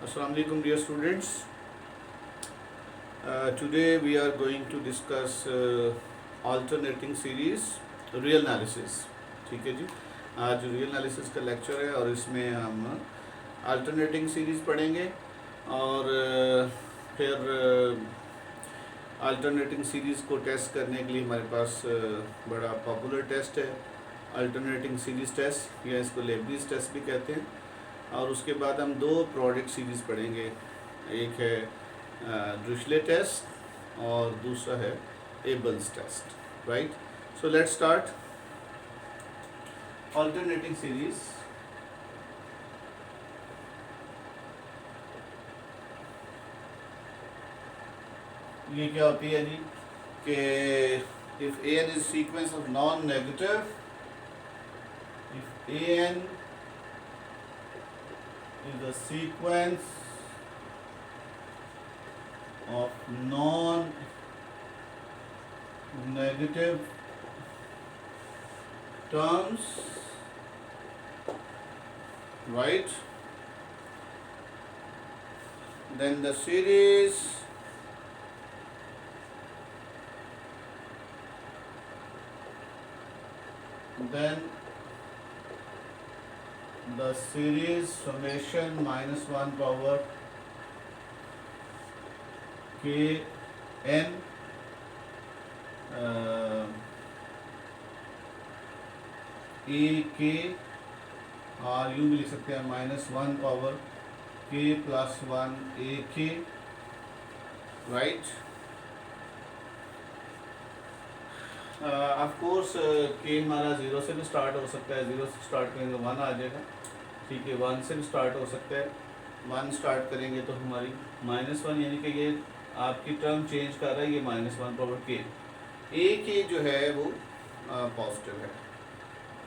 Assalamu alaikum dear students. Today we are going to discuss alternating series real analysis. ठीक है जी, आज real analysis का lecture है और इसमें हम alternating series पढ़ेंगे और फिर alternating series को टेस्ट करने के लिए हमारे पास बड़ा पॉपुलर टेस्ट है alternating series टेस्ट, या इसको लेबनीज़ टेस्ट भी कहते हैं। और उसके बाद हम दो प्रोडक्ट सीरीज़ पढ़ेंगे, एक है ड्रिशले टेस्ट और दूसरा है Abel's test. Right, so let's start alternating series. ये क्या होती है जी कि if a n is sequence of non negative, if a n is a sequence of non-negative terms, right? Then the series summation -1 power k n a k, और यूँ भी लिख सकते हैं -1 power k + 1 a k। Right, of course के हमारा 0 से भी स्टार्ट हो सकता है, 0 से स्टार्ट करेंगे 1 आ जाएगा। ठीक है, 1 से भी स्टार्ट हो सकता है, 1 स्टार्ट करेंगे तो हमारी -1, यानी कि ये आपकी टर्म चेंज कर रहा है, ये -1 पावर के। ए के जो है वो पॉजिटिव है,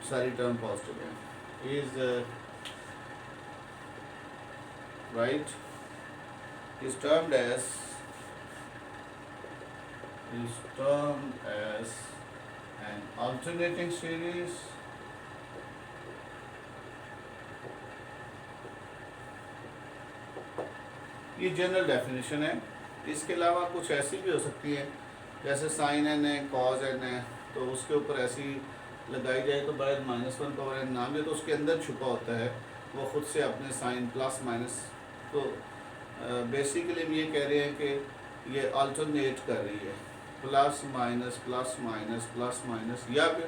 सारी टर्म पॉजिटिव है। Is right, is termed as an alternating series ये जनरल डेफिनेशन है। इसके अलावा कुछ ऐसी भी हो सकती है, जैसे साइन एन है, कॉज एन है, तो उसके ऊपर ऐसी लगाई जाए तो बाद -1 पावर एन नाम है, तो उसके अंदर छुपा होता है वो खुद से अपने साइन प्लस माइनस। तो बेसिकली हम ये कह रहे हैं कि ये अल्टरनेट कर रही है, plus minus plus minus plus minus, या फिर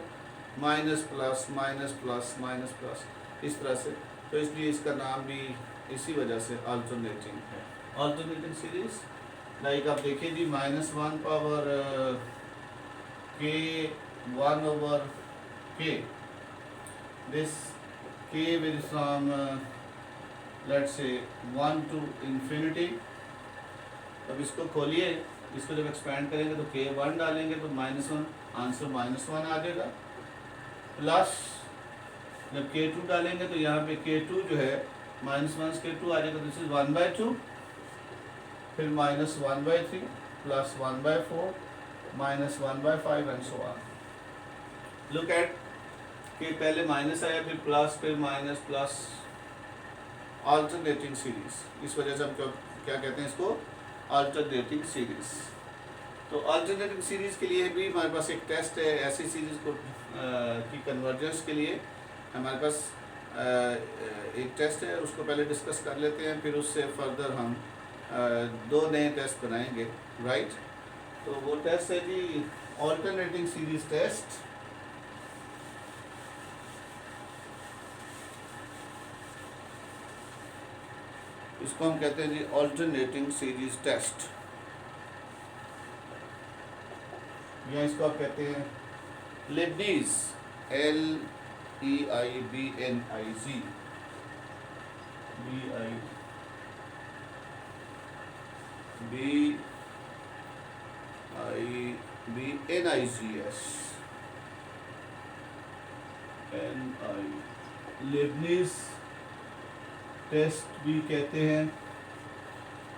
minus plus minus plus minus plus, इस तरह से। तो इसलिए इसका नाम भी इसी वजह से अल्टरनेटिंग है, अल्टरनेटिंग सीरीज। लाइक आप देखिए जी, -1 पावर के 1 ओवर के, दिस के varies from let's say 1 to infinity। अब इसको खोलिए, इसको जब एक्सपेंड करेंगे तो के 1 डालेंगे तो -1, आंसर -1 आ जाएगा। प्लस जब के 2 डालेंगे तो यहाँ पे के 2 जो है -1 से के 2 आ जाएगा, दिस इज 1/2, फिर -1/3 plus 1/4 -1/5 and so on. Look at कि पहले माइनस आया, फिर प्लस, फिर माइनस, प्लस, अल्टरनेटिंग सीरीज। इस वजह से हम क्या कहते हैं इसको, अल्टरनेटिंग सीरीज। तो अल्टरनेटिंग सीरीज के लिए भी हमारे पास एक टेस्ट है। ऐसी सीरीज को की कन्वर्जेंस के लिए हमारे पास एक टेस्ट है, उसको पहले डिस्कस कर लेते हैं, फिर उससे फर्दर हम दो नए टेस्ट बनाएंगे। राइट, तो वो टेस्ट है जी अल्टरनेटिंग सीरीज टेस्ट। इसको हम कहते हैं जी अल्टरनेटिंग सीरीज टेस्ट, या इसको आप कहते हैं Leibniz, LEIBNIZ, BIBNIZS, Leibniz test भी कहते हैं,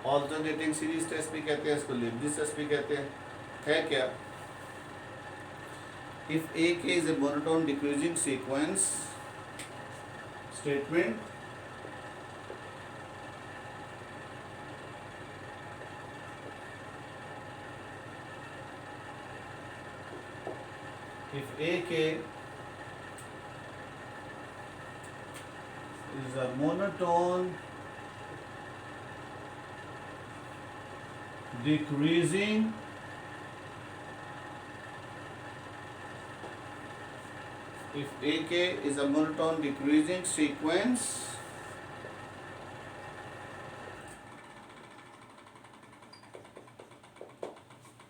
अल्टरनेटिंग सीरीज टेस्ट भी कहते हैं, इसको लेबनीज़ टेस्ट भी कहते हैं। है क्या, इफ ए के is a monotone decreasing sequence statement if AK is a monotone decreasing if AK is a monotone decreasing sequence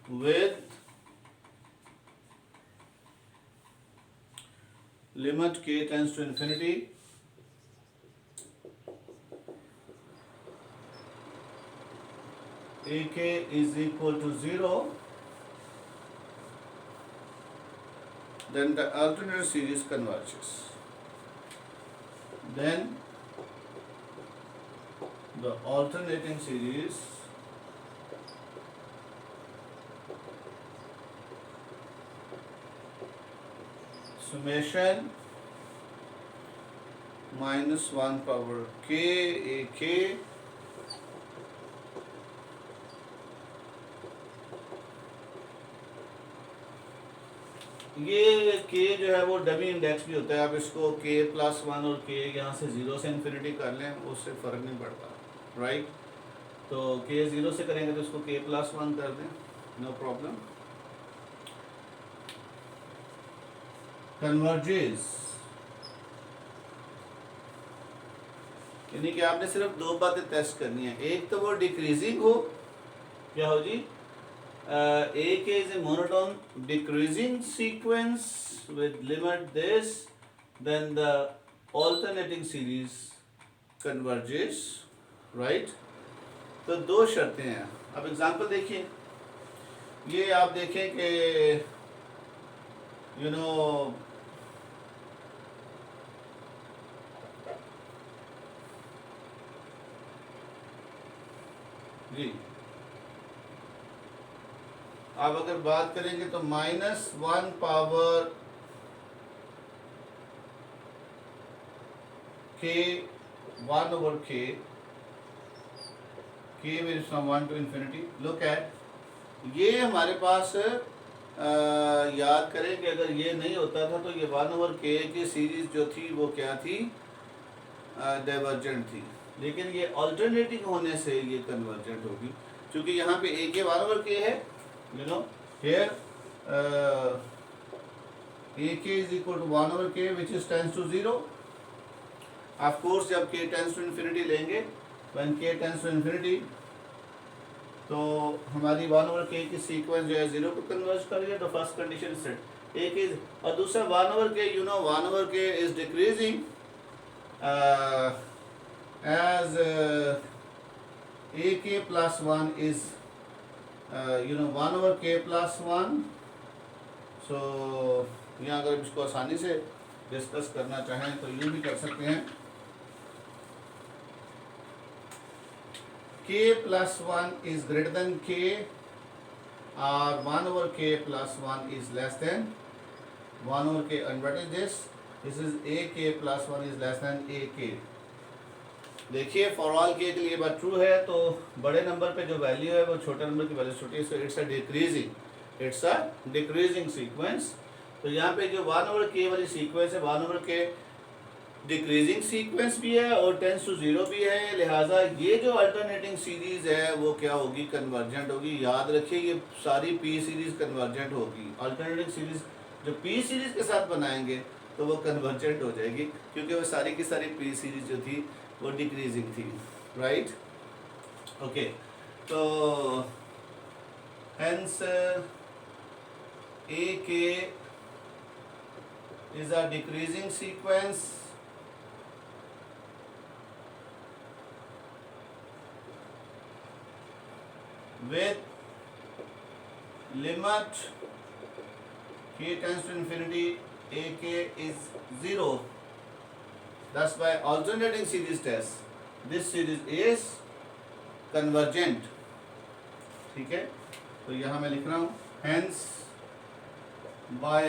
with limit k tends to infinity, AK is equal to 0, then the alternating series converges. Then the alternating series summation minus 1 power k AK ये k जो है वो dummy index भी होता है, आप इसको k plus 1 और k यहाँ से 0 से इन्फिनिटी कर लें, उससे फ़र्क नहीं पड़ता, राइट। तो k 0 से करेंगे तो इसको k प्लस 1 कर दें, नो प्रॉब्लम। कन्वर्जेस यानी कि आपने सिर्फ दो बातें टेस्ट करनी है, एक तो वो डिक्रीजिंग हो, क्या हो जी, AK is a monotone decreasing sequence with limit this, then the alternating series converges, right। तो दो शर्तें हैं। अब एग्जांपल देखिए, ये आप देखें कि यू नो जी, आप अगर बात करेंगे तो minus 1 power k 1 over k varies from 1 to infinity। Look at, ये हमारे पास याद करें कि अगर ये नहीं होता था तो ये 1 over k की सीरीज जो थी वो क्या थी, डाइवर्जेंट थी, लेकिन ये अल्टरनेटिंग होने से ये कन्वर्जेंट होगी, क्योंकि यहाँ पे a के 1 over k है, you know here AK is equal to 1 over k which is tends to 0। of course जब k tends to infinity लेंगे, when k tends to infinity तो हमारी 1 over k की सीक्वेंस जो है 0 को कन्वर्ज करेगा, तो फर्स्ट कंडीशन सेट एक इज, और दूसरा 1 over k, you know 1 over k is decreasing as AK plus 1 is you know 1 over k plus 1। so यहाँ अगर इसको आसानी से डिस्कस करना चाहें तो यूँ भी कर सकते हैं, k plus 1 is greater than k or 1 over k plus 1 is less than 1 over k, and what is this, this is AK plus 1 is less than AK। देखिए फॉर ऑल के लिए बात ट्रू है, तो बड़े नंबर पे जो value है वो छोटे नंबर की वैल्यू छोटी है, so it's a decreasing sequence. तो यहाँ पे जो 1 over k वाली सीक्वेंस है, 1 over k डिक्रीजिंग सीक्वेंस भी है और टेंस टू 0 भी है, लिहाजा ये जो अल्टरनेटिंग सीरीज है वो क्या होगी, कन्वर्जेंट होगी। याद रखिए ये सारी p सीरीज कन्वर्जेंट होगी, अल्टरनेटिंग सीरीज जो p सीरीज के साथ बनाएंगे तो वो कन्वर्जेंट हो जाएगी, क्योंकि वो सारी की सारी p सीरीज जो थी वो डिक्रीजिंग थी, राइट। ओके, तो hence AK is a decreasing sequence with limit k tends to infinity, AK is 0। Thus by alternating series test, this series is convergent। ठीक है, तो यहाँ मैं लिख रहा हूँ hence by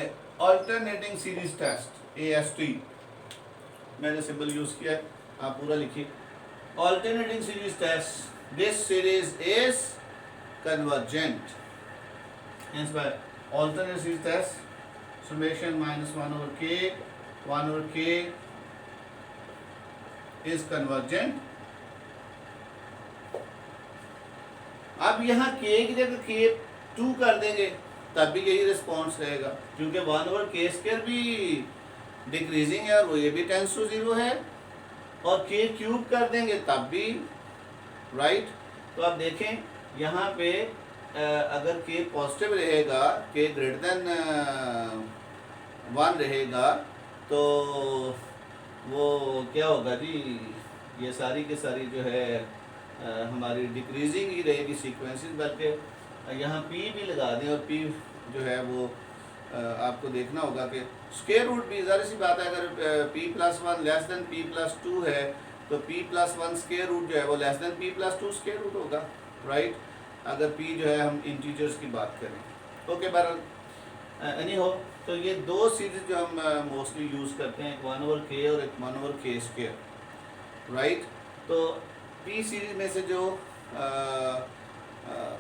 alternating series test AST, मैंने सिंबल यूज किया है, आप पूरा लिखिए। alternating series test, this series is convergent, hence by alternating series test summation minus 1 over k is convergent. अब यहाँ k की जगह k2 कर देंगे तब भी यही रिस्पॉन्स रहेगा, क्योंकि 1 over k स्क्वायर भी डिक्रीजिंग है और वो ये भी टेंस टू 0 है, और k क्यूब कर देंगे तब भी, राइट। तो आप देखें यहाँ पे अगर k पॉजिटिव रहेगा, k ग्रेटर देन 1 रहेगा, तो वो क्या होगा जी, ये सारी की सारी जो है हमारी डिक्रीजिंग ही रहेगी सीक्वेंसेस, बल्कि यहाँ p भी लगा दें और p जो है वो आपको देखना होगा कि स्क्वायर रूट भी ज़रा सी बात है, अगर p+1 लेस देन p+2 है तो p+1 स्क्वायर रूट जो है वो less than p+2 square root होगा, राइट, अगर p जो है हम इंटीजर्स की बात करें। ओके, बहरहाल एनी हो, तो ये दो सीरीज जो हम मोस्टली यूज़ करते हैं, एक 1 over k और एक 1 over k स्क्वायर, राइट। तो p सीरीज में से जो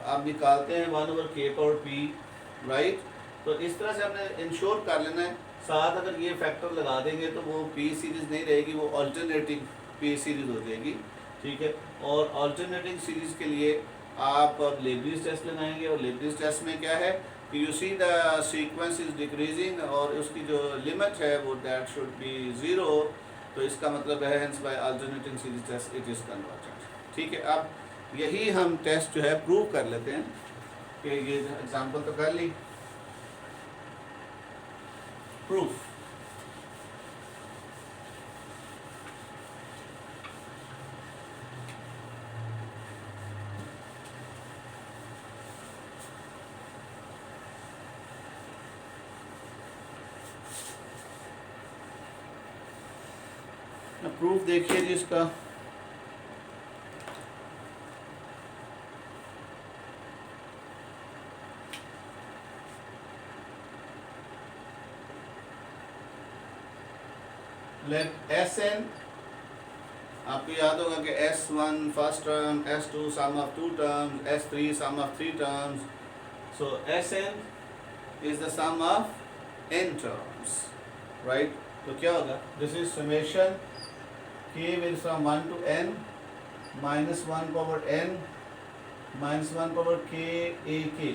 आप निकालते हैं 1 over k power p, right, तो इस तरह से हमने इंश्योर कर लेना है। साथ अगर ये फैक्टर लगा देंगे तो वो p सीरीज नहीं रहेगी, वो अल्टरनेटिंग p सीरीज हो जाएगी, ठीक है। और अल्टरनेटिंग सीरीज के लिए आप लेबनीज़ टेस्ट लगाएंगे, और लेबनीज़ टेस्ट में क्या है कि you see the sequence is decreasing और उसकी जो लिमिट है वो दैट शुड बी 0, तो इसका मतलब है hence by alternating series test it is convergent, ठीक है। अब यही हम टेस्ट जो है प्रूव कर लेते हैं कि ये एग्जांपल तो कर ली, प्रूफ। प्रूफ देखिए जी इसका, लेट Sn, आपको याद होगा कि S1 first term, S2 sum of 2 terms, S3 sum of 3 terms, so Sn is the sum of n terms, right. तो क्या होगा, this is summation k will from 1 to n minus 1 power n minus 1 power k a k।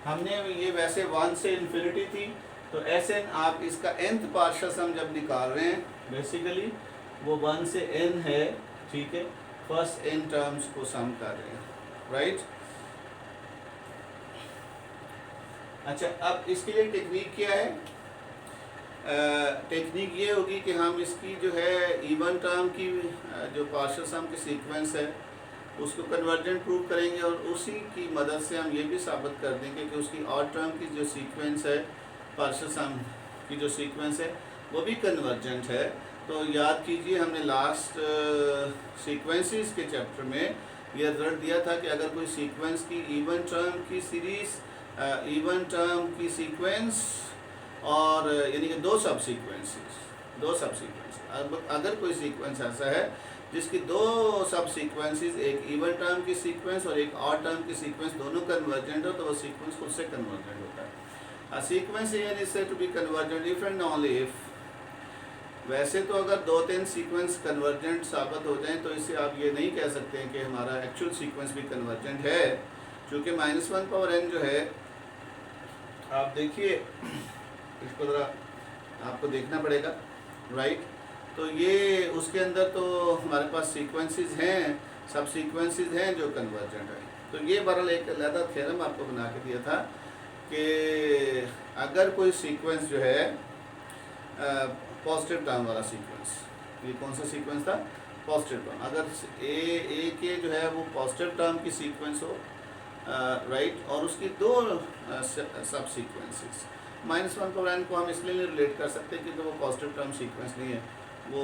हमने ये वैसे 1 से infinity थी, तो Sn आप इसका nth पार्शियल सम जब निकाल रहे हैं बेसिकली वो 1 से n है, ठीक है, फर्स्ट n टर्म्स को सम कर रहे हैं, राइट। अच्छा, अब इसके लिए टेक्निक क्या है, टेक्निक ये होगी कि हम इसकी जो है इवन टर्म की जो पार्शियल सम की सीक्वेंस है उसको कन्वर्जेंट प्रूव करेंगे, और उसी की मदद से हम ये भी साबित कर देंगे कि उसकी ऑड टर्म की जो सीक्वेंस है, पार्शियल सम की जो सीक्वेंस है वो भी कन्वर्जेंट है। तो याद कीजिए हमने लास्ट सीक्वेंसेस के चैप्टर में यह रिजल्ट दिया था कि अगर कोई सीक्वेंस की इवन टर्म की सीरीज, इवन टर्म की सीक्वेंस और यानी कि दो सब सीक्वेंसेस, अगर कोई सीक्वेंस ऐसा है जिसकी दो सब सीक्वेंसेस, एक इवन टर्म की सीक्वेंस और एक ऑड टर्म की सीक्वेंस दोनों कन्वर्जेंट हो, तो वो सीक्वेंस खुद से कन्वर्जेंट होता है। A sequence is said to be convergent if and only if, वैसे तो अगर 2-3 सीक्वेंस कन्वर्जेंट साबित हो जाएं तो इससे आप ये नहीं कह सकते हैं कि हमारा एक्चुअल सीक्वेंस भी कन्वर्जेंट है, क्योंकि -1 power n जो है, आप देखिए इसको ज़रा आपको देखना पड़ेगा, राइट। तो ये उसके अंदर तो हमारे पास सीक्वेंसेस हैं, सब सीक्वेंसेस हैं जो कन्वर्जेंट है। तो ये बहरहाल एक अलग थ्योरम आपको बना के दिया था कि अगर कोई सीक्वेंस जो है पॉजिटिव टर्म वाला सीक्वेंस, ये कौन सा सीक्वेंस था, पॉजिटिव टर्म, अगर ए के जो है वो पॉजिटिव टर्म की सीक्वेंस हो, राइट, और उसकी दो सब सीक्वेंसेस, -1 power n को हम इसलिए नहीं रिलेट कर सकते क्योंकि वो पॉजिटिव टर्म सीक्वेंस नहीं है, वो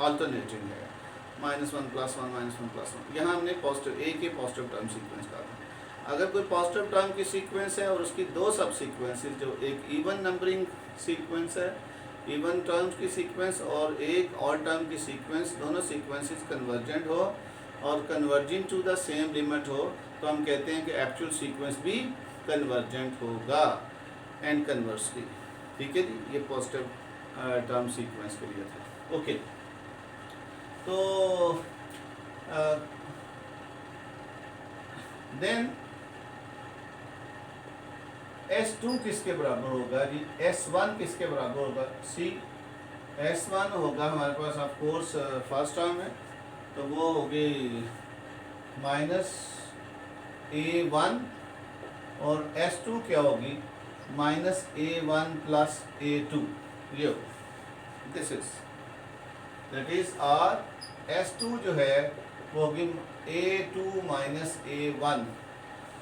अल्टरनेटिंग है, -1 + 1 -1 + 1। यहाँ हमने पॉजिटिव ए के पॉजिटिव टर्म सीक्वेंस का था। अगर कोई पॉजिटिव टर्म की सीक्वेंस है और उसकी दो सब सीक्वेंसेस, जो एक इवन नंबरिंग सीक्वेंस है, इवन टर्म्स की सीक्वेंस, और एक ऑड टर्म की सीक्वेंस, दोनों सीक्वेंसेस कन्वर्जेंट हो और converging to the same limit हो, तो हम कहते हैं कि एक्चुअल सीक्वेंस भी कन्वर्जेंट होगा। And conversely. ठीक है जी, ये पॉजिटिव टर्म सीक्वेंस के लिए था। ओके, तो देन S2 किसके बराबर होगा जी? S1 किसके बराबर होगा? सी S1 होगा हमारे पास ऑफ कोर्स फर्स्ट टर्म है, तो वो होगी माइनस A1, और S2 क्या होगी? Minus A1 plus A2। ये हो, this is that is our S2 जो है वो होगी A2 माइनस A1,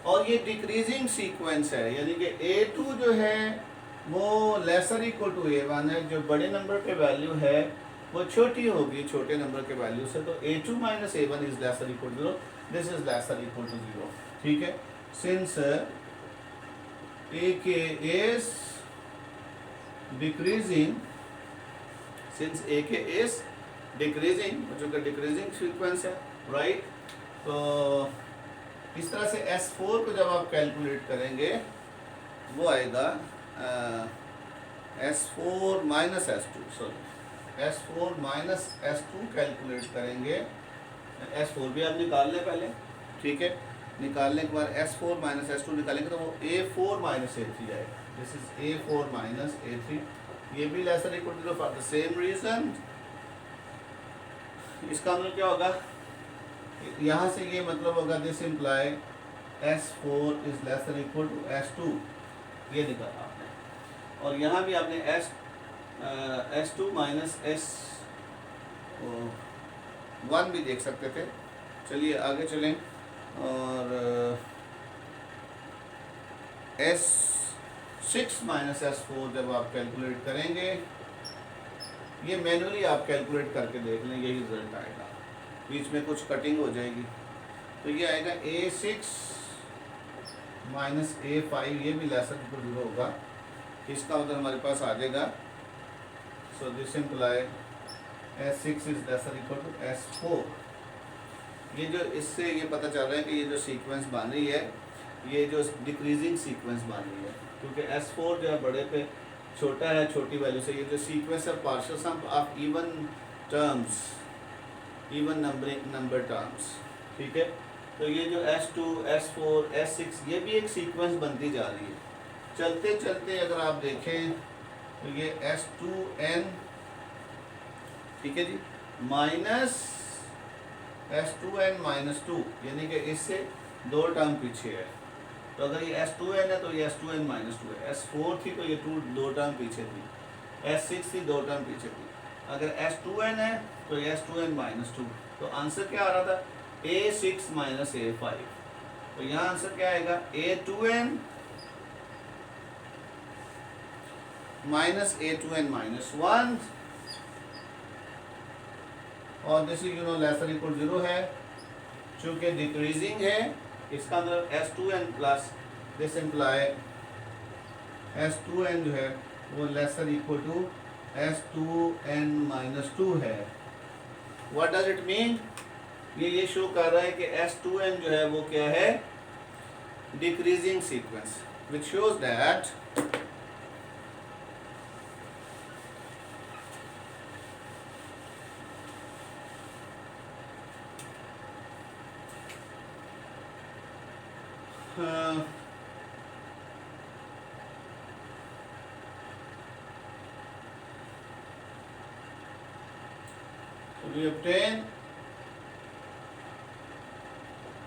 और ये डिक्रीजिंग सीक्वेंस है, यानी कि A2 जो है वो लेसर इक्वल टू A1 है। जो बड़े नंबर पे वैल्यू है वो छोटी होगी छोटे नंबर के वैल्यू से, तो A2 minus A1 is lesser equal to 0, this is lesser equal to 0। ठीक है, since AK is decreasing, since AK is decreasing, जो कि डिक्रीजिंग सीक्वेंस है, राइट। तो इस तरह से S4 को जब आप कैलकुलेट करेंगे वो आएगा S4 minus S2, sorry S4 minus S2 calculate करेंगे। S4 भी आप निकाल लें पहले, ठीक है। निकालने के बाद S4 माइनस S2 निकालेंगे तो वो A4 माइनस A3 आएगा। This is A4 minus A3। ये भी lesser equal to 0 for the same reason. इसका मतलब क्या होगा? यहाँ से ये मतलब होगा this imply S4 is lesser equal to S2, ये निकाला आपने। और यहाँ भी आपने S2 माइनस S1 भी देख सकते थे। चलिए आगे चलें, और S6 माइनस S4 जब आप कैलकुलेट करेंगे, ये मैनुअली आप कैलकुलेट करके देख लें, यही रिजल्ट आएगा। बीच में कुछ कटिंग हो जाएगी, तो ये आएगा A6 माइनस A5, ये भी लेसर इक्वल टू 0 होगा। इसका मतलब हमारे पास आ जाएगा, so this imply S6 is lesser equal to S4। ये जो इससे ये पता चल रहा है कि ये जो सीक्वेंस बन रही है ये जो डिक्रीजिंग सीक्वेंस बन रही है, क्योंकि S4 जो है बड़े पे छोटा है छोटी वैल्यू से। ये जो सीक्वेंस है partial sum of even terms, even number terms, ठीक है। तो ये जो S2, S4, S6 ये भी एक सीक्वेंस बनती जा रही है। चलते चलते अगर आप देखें तो ये S2n, ठीक है जी, माइनस S2n माइनस 2, यानी कि इससे 2 टर्म पीछे है। तो अगर ये S2n है तो ये S2n माइनस 2 है। S4 थी तो ये 2 टर्म पीछे थी। S6 थी 2 टर्म पीछे थी। अगर S2n है तो ये S2n माइनस 2। तो आंसर क्या आ रहा था? A6 minus A5। तो यहाँ आंसर क्या आएगा? A2n माइनस A2n माइनस 1, और दिस इज लेसर इक्वल 0 है, चूँकि डिक्रीजिंग है। इसका मतलब S2n plus this imply S2n जो है वो laser equal to S2n minus 2 है। What does it mean? ये शो कर रहा है कि S2n जो है वो क्या है? Decreasing sequence, which shows that we obtain,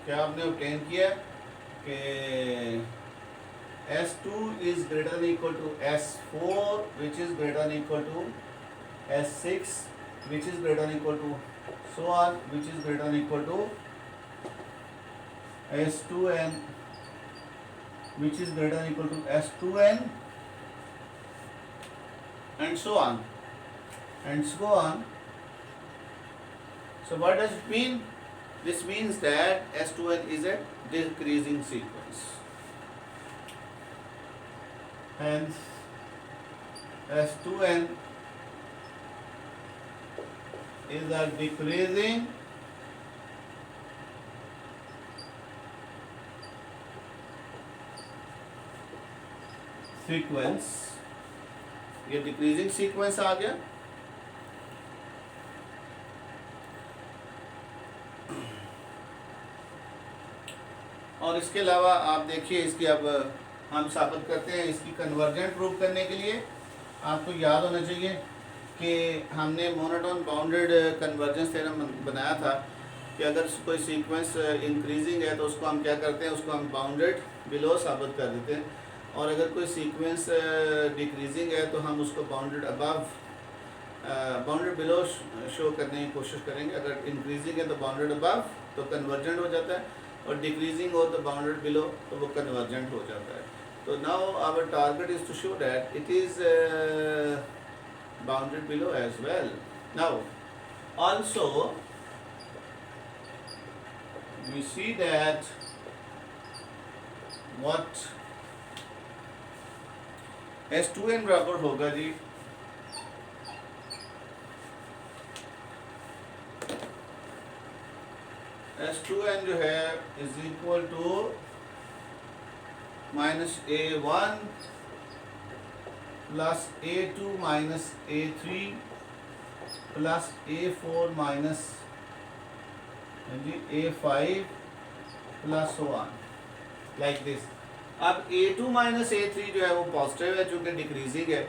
क्या आपने obtain किया कि S2 is greater than equal to S4 which is greater than equal to S6 which is greater than equal to so on which is greater than equal to S2n which is greater than equal to S2n and so on and so on. So what does it mean? This means that S2n is a decreasing sequence. Hence S2n is a decreasing sequence, ये decreasing sequence आ गया। और इसके अलावा आप देखिए इसकी अब हम साबित करते हैं, इसकी कन्वर्जेंट प्रूव करने के लिए आपको याद होना चाहिए कि हमने मोनोटोन बाउंडेड कन्वर्जेंस थ्योरम बनाया था कि अगर कोई सीक्वेंस इंक्रीजिंग है तो उसको हम क्या करते हैं, उसको हम बाउंडेड बिलो साबित कर देते हैं, और अगर कोई सीक्वेंस डिक्रीजिंग है तो हम उसको bounded above bounded below show करने की कोशिश करेंगे। अगर इंक्रीजिंग है तो बाउंडेड अबव तो कन्वर्जेंट हो जाता है, और डिक्रीजिंग हो तो बाउंडेड बिलो तो वो कन्वर्जेंट हो जाता है। तो now our target is to show that it is bounded below as well. Now also we see that what S2n बराबर होगा जी S2n जो है is equal to minus A1 plus A2 minus A3 plus A4 minus A5 plus so on like this. अब A2 minus A3 जो है वो positive है, चूँकि डिक्रीजिंग है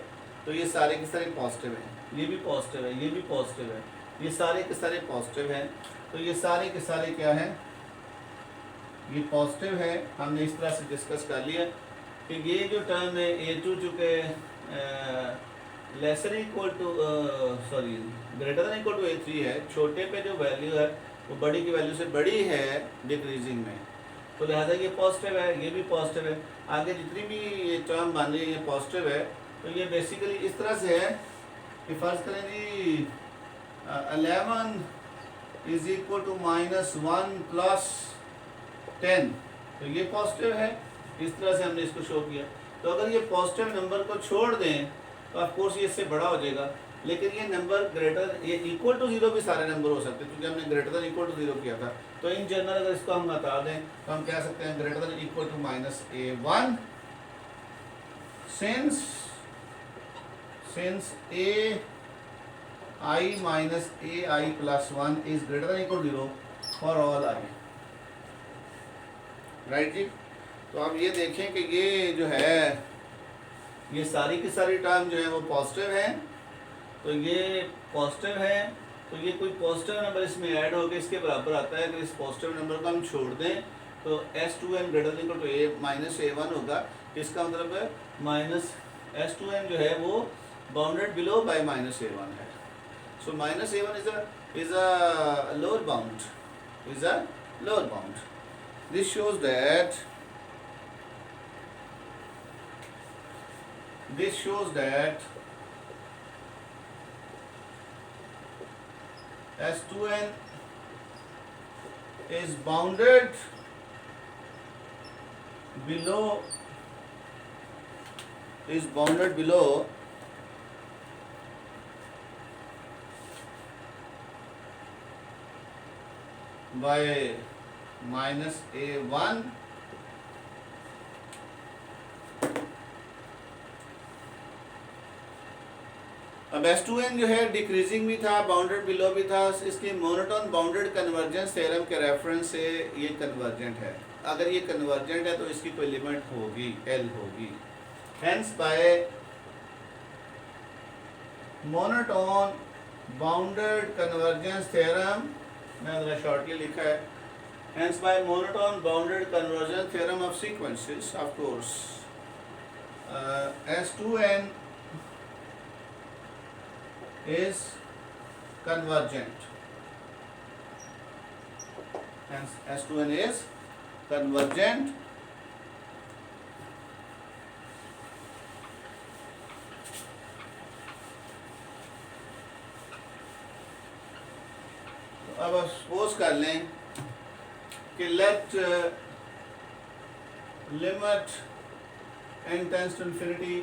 तो ये सारे के सारे पॉजिटिव हैं, ये भी पॉजिटिव है, ये भी पॉजिटिव है, ये सारे के सारे पॉजिटिव हैं। तो ये सारे के सारे क्या हैं, ये पॉजिटिव है। हमने इस तरह से डिस्कस कर लिया कि ये जो टर्म है A2 चूँकि lesser equal to sorry greater than equal to A3 है, छोटे पे जो वैल्यू है वो बड़ी की वैल्यू से बड़ी है डिक्रीजिंग में, तो लिहाजा ये पॉजिटिव है, ये भी पॉजिटिव है। आगे जितनी भी ये टर्म बन रही है ये पॉजिटिव है। तो ये बेसिकली इस तरह से है कि फ़र्ज़ करें जी 11 इज इक्वल टू -1 प्लस 10, तो ये पॉजिटिव है। इस तरह से हमने इसको शो किया। तो अगर ये पॉजिटिव नंबर को छोड़ दें तो ऑफ कोर्स ये इससे बड़ा हो जाएगा, लेकिन ये नंबर ग्रेटर ये इक्वल टू 0 भी सारे नंबर हो सकते हैं, क्योंकि हमने ग्रेटर देन इक्वल टू 0 किया था। तो इन जनरल अगर इसको हम बता दें तो हम कह सकते हैं greater than equal to minus A1 since AI minus AI plus 1 is greater than equal to 0 for all I, right जी। तो आप ये देखें कि ये जो है ये सारी की सारी टर्म जो है वो पॉजिटिव है। तो ये पॉजिटिव है, तो ये कोई पॉजिटिव नंबर इसमें ऐड होकर इसके बराबर आता है। अगर इस पॉजिटिव नंबर को हम छोड़ दें तो S2n greater than equal to A minus A1 होगा। इसका मतलब है माइनस S2n जो है वो bounded below bye minus A1 है। So minus A1 is a lower bound, this shows that S2n is bounded below by minus A1 अब S2n जो है डिक्रीजिंग भी था, बाउंडेड बिलो भी था। इसकी मोनोटोन बाउंडेड कन्वर्जेंस थ्योरम के रेफरेंस से ये कन्वर्जेंट है। अगर ये कन्वर्जेंट है तो इसकी कोई लिमिट होगी, L होगी। Hence by monotone bounded convergence theorem, मैंने ज़रा शॉर्टली लिखा है, hence by monotone bounded convergence theorem of sequences of course S2n is convergent, hence S2n is convergent. तो अब सपोज कर लें कि let limit n tends to infinity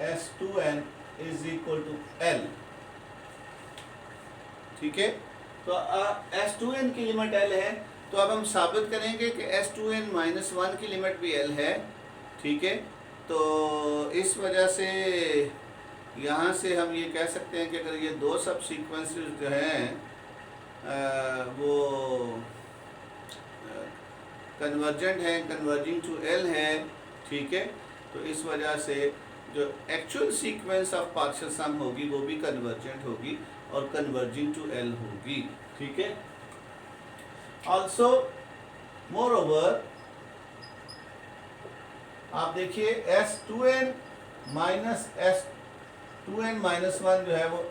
S2n is equal to L, ठीक है। तो S2n की लिमिट L है, तो अब हम साबित करेंगे कि S2n -1 की लिमिट भी L है, ठीक है। तो इस वजह से यहाँ से हम ये कह सकते हैं कि अगर ये दो सब सीक्वेंसेस जो हैं वो कन्वर्जेंट हैं, कन्वर्जिंग टू एल है, ठीक है, तो इस वजह से जो एक्चुअल सीक्वेंस ऑफ पार्शियल सम होगी वो भी कन्वर्जेंट होगी और कन्वर्जिंग टू एल होगी, ठीक है। ऑल्सो मोर ओवर आप देखिए S2n माइनस S2n माइनस 1 जो है वो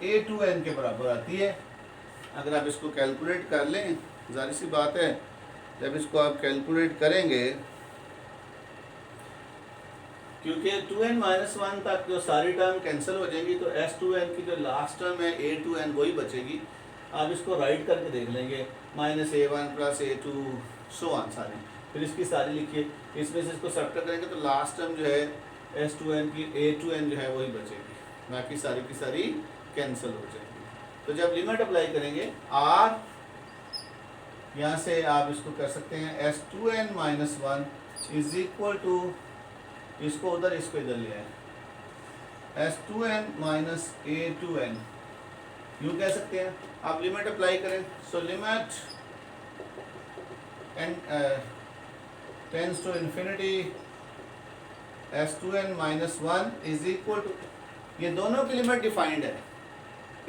A2n के बराबर आती है। अगर आप इसको कैलकुलेट कर लें, जाहिर सी बात है जब इसको आप कैलकुलेट करेंगे, क्योंकि 2n माइनस 1 तक जो सारी टर्म कैंसिल हो जाएंगी तो S2n की जो लास्ट टर्म है A2n वही बचेगी। आप इसको राइट करके देख लेंगे, minus A1 plus A2 so on सारी, फिर इसकी सारी लिखिए, इसमें से इसको सब्ट्रैक्ट करेंगे तो लास्ट टर्म जो है S2n की A2n जो है वही बचेगी, बाकी सारी की सारी कैंसिल हो जाएगी। तो जब लिमिट अप्लाई करेंगे R, यहाँ से आप इसको कर सकते हैं S2n minus 1 is equal to, इसको उधर इसको इधर ले आए, S2n माइनस A2n, यूँ कह सकते हैं। आप लिमिट अप्लाई करें, so limit and tends to infinity S2n minus 1 is equal to, ये दोनों की लिमिट डिफाइंड है,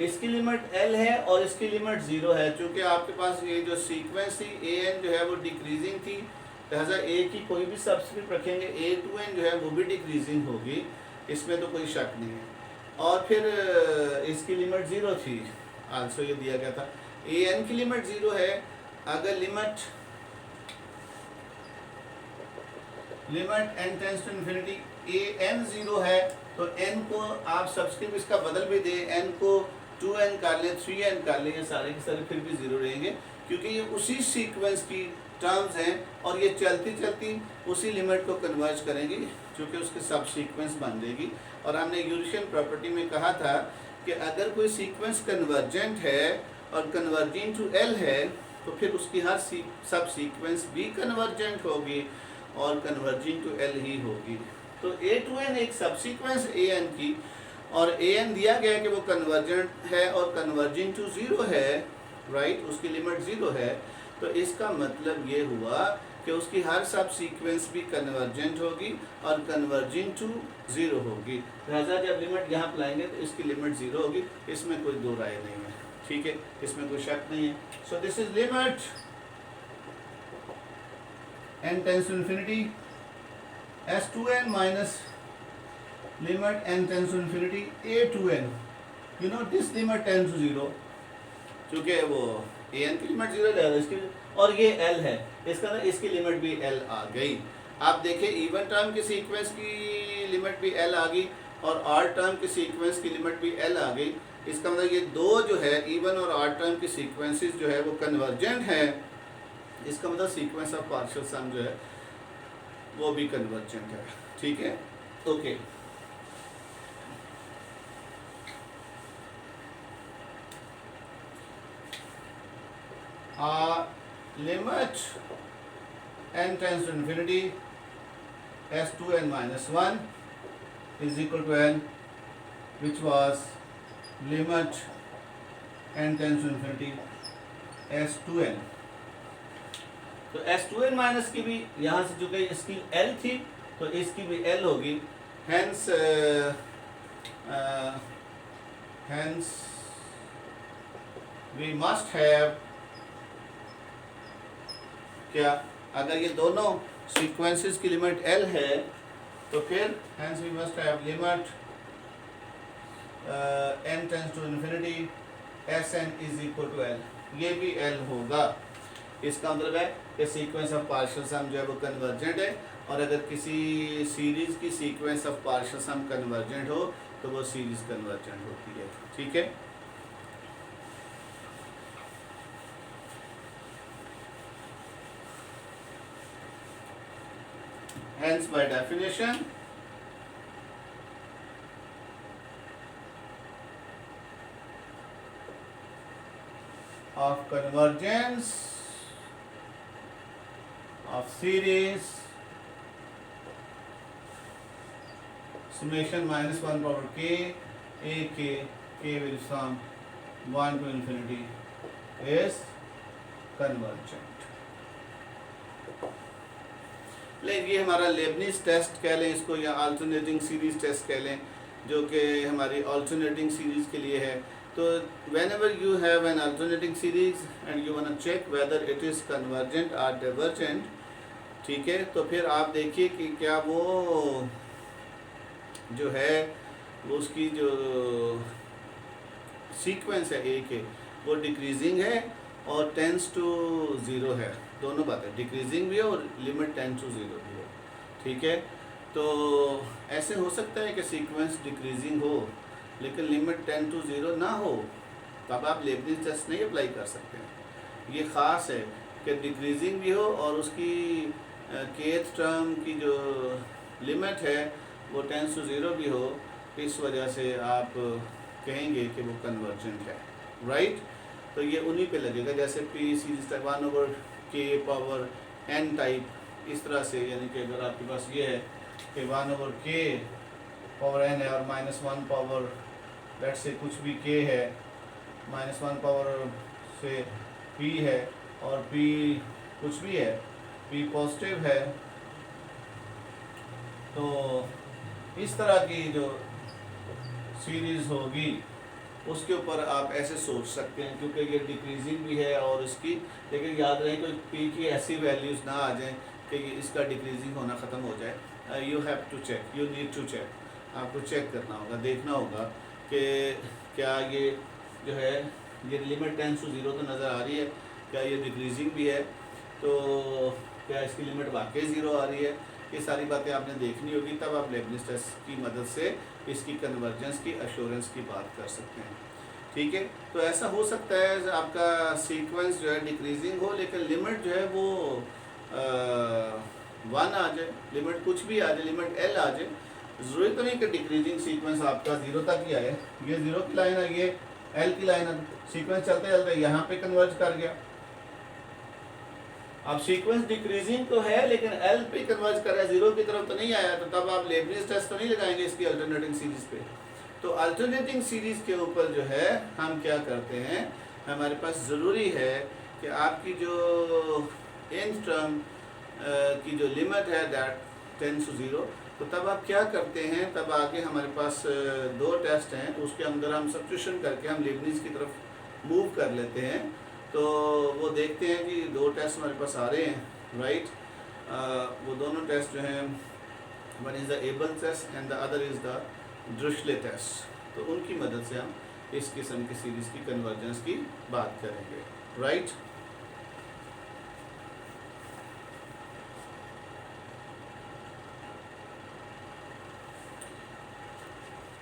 इसकी लिमिट L है और इसकी लिमिट 0 है। चूँकि आपके पास ये जो सीक्वेंस थी AN जो है वो डिक्रीजिंग थी, लिहाजा A की कोई भी सब्सक्रिप्ट रखेंगे A2n जो है वो भी डिक्रीजिंग होगी, इसमें तो कोई शक नहीं है। और फिर इसकी लिमिट 0 थी, आंसर ये दिया गया था। AN की लिमिट 0 है, अगर limit n tends to infinity AN 0 है तो n को आप सब्सक्रिप्ट इसका बदल भी दें, n को 2n कर लें, 3n कर लें, ये सारे के सारे फिर भी 0 रहेंगे, क्योंकि ये उसी सीक्वेंस की टर्म्स हैं और ये चलती चलती उसी लिमिट को कन्वर्ज करेंगी जो कि उसके सब सीक्वेंस बन देगी। और हमने यूरेशियन प्रॉपर्टी में कहा था कि अगर कोई सीक्वेंस कन्वर्जेंट है और कन्वर्जिंग टू L है तो फिर उसकी हर सब सीक्वेंस भी कन्वर्जेंट होगी और कन्वर्जिंग टू L ही होगी। तो A2n एक सब सीक्वेंस AN की, और AN दिया गया है कि वो कन्वर्जेंट है और कन्वर्जिंग टू 0 है, राइट, उसकी लिमिट 0 है। तो इसका मतलब ये हुआ कि उसकी हर सब सीक्वेंस भी कन्वर्जेंट होगी और कन्वर्जिंग टू 0 होगी। लिहाजा जब लिमिट यहाँ पर लाएंगे तो इसकी लिमिट 0 होगी, इसमें कोई दो राय नहीं है, ठीक है, इसमें कोई शक नहीं है। So this is limit n tends to infinity S2n minus limit n tends to infinity A2n, you know this limit tends to 0, क्योंकि वो AN की लिमिट 0 है इसकी, और ये L है, इसका ना इसकी लिमिट भी L आ गई। आप देखें इवन टर्म की सीक्वेंस की लिमिट भी L आ गई और ऑड टर्म की सीक्वेंस की लिमिट भी L आ गई। इसका मतलब ये दो जो है इवन और ऑड टर्म की सीक्वेंसेस जो है वो कन्वर्जेंट है, इसका मतलब सीक्वेंस ऑफ पार्शियल सम जो है वो भी कन्वर्जेंट है, ठीक है, okay. Limit n tends to infinity S2n minus 1 is equal to L, which was limit n tends to infinity S2n। तो S2n माइनस की भी यहाँ से जो गई इसकी L थी तो इसकी भी L होगी, hence we must have, क्या अगर ये दोनों सीक्वेंसेस की लिमिट L है तो फिर hence we must have limit n tends to infinity Sn is equal to L, ये भी L होगा। इसका मतलब है कि सीक्वेंस ऑफ पार्शियल सम जो है वो कन्वर्जेंट है, और अगर किसी सीरीज की sequence of partial sum convergent हो तो वो सीरीज कन्वर्जेंट होती है, ठीक है। Hence by definition of convergence of series summation minus 1 power k a k will from 1 to infinity is convergent. लेकिन ये हमारा लेबनीज टेस्ट कह लें इसको, या अल्टरनेटिंग सीरीज टेस्ट कह लें, जो कि हमारी अल्टरनेटिंग सीरीज के लिए है. तो whenever you have an alternating series and you want to check whether it is convergent or divergent, ठीक है, तो फिर आप देखिए कि क्या वो जो है वो उसकी जो सीक्वेंस है ए के वो डिक्रीजिंग है और टेंस टू ज़ीरो है. दोनों बातें, डिक्रीजिंग भी है और लिमिट टेंस टू ज़ीरो भी हो. ठीक है, तो ऐसे हो सकता है कि सीक्वेंस डिक्रीजिंग हो लेकिन लिमिट टेंस टू ज़ीरो ना हो, तब आप लेबनीज़ टेस्ट नहीं अप्लाई कर सकते. ये ख़ास है कि डिक्रीजिंग भी हो और उसकी केथ टर्म की जो लिमिट है वो टेंस टू ज़ीरो भी हो. इस वजह से आप कहेंगे कि वो कन्वर्जेंट है. राइट, तो ये उन्हीं पे लगेगा, जैसे पी सीरीज 1 ओवर के पावर एन टाइप, इस तरह से. यानी कि अगर आपके पास ये है कि 1 ओवर के पावर एन है और -1 पावर लेट से कुछ भी के है, -1 पावर से पी है और पी कुछ भी है, पी पॉजिटिव है, तो इस तरह की जो सीरीज़ होगी उसके ऊपर आप ऐसे सोच सकते हैं, क्योंकि ये डिक्रीजिंग भी है और इसकी, लेकिन याद रहे कोई पी की ऐसी वैल्यूज़ ना आ जाएं कि इसका डिक्रीजिंग होना ख़त्म हो जाए. You have to check, you need to check. आपको चेक करना होगा, देखना होगा कि क्या ये जो है ये लिमिट टेंस टू ज़ीरो तो नज़र आ रही है, क्या ये डिक्रीजिंग भी है, तो क्या इसकी लिमिट वाकई ज़ीरो आ रही है. ये सारी बातें आपने देखनी होगी, तब आप लेबनीज़ टेस्ट की मदद से इसकी कन्वर्जेंस की अश्योरेंस की बात कर सकते हैं. ठीक है, तो ऐसा हो सकता है आपका सीक्वेंस जो है डिक्रीजिंग हो लेकिन लिमिट जो है वो 1 आ जाए, लिमिट कुछ भी आ जाए, लिमिट एल आ जाए. ज़रूरी तो नहीं कि डिक्रीजिंग सीक्वेंस आपका ज़ीरो तक ही आए. ये ज़ीरो की लाइन है, ये एल की लाइन है, सीक्वेंस चलते चलते यहाँ पे कन्वर्ज कर गया. अब सीक्वेंस डिक्रीजिंग तो है लेकिन एल पे कन्वर्ज कर रहा है, ज़ीरो की तरफ तो नहीं आया, तो तब आप लेबनीज़ टेस्ट तो नहीं लगाएंगे इसकी अल्टरनेटिंग सीरीज़ पे. तो अल्टरनेटिंग सीरीज़ के ऊपर जो है हम क्या करते हैं, हमारे पास ज़रूरी है कि आपकी जो n टर्म की जो लिमिट है दैट टेंस टू ज़ीरो, तो तब आप क्या करते हैं, तब आगे हमारे पास दो टेस्ट हैं, उसके अंदर हम सब्स्टिट्यूशन करके हम लेबनीज़ की तरफ मूव कर लेते हैं. तो वो देखते हैं कि दो टेस्ट हमारे पास आ रहे हैं. राइट, वो दोनों टेस्ट जो हैं, one is the Abel test and the other is the Dirichlet test. तो उनकी मदद से हम इस किस्म की सीरीज़ की कन्वर्जेंस की बात करेंगे. राइट,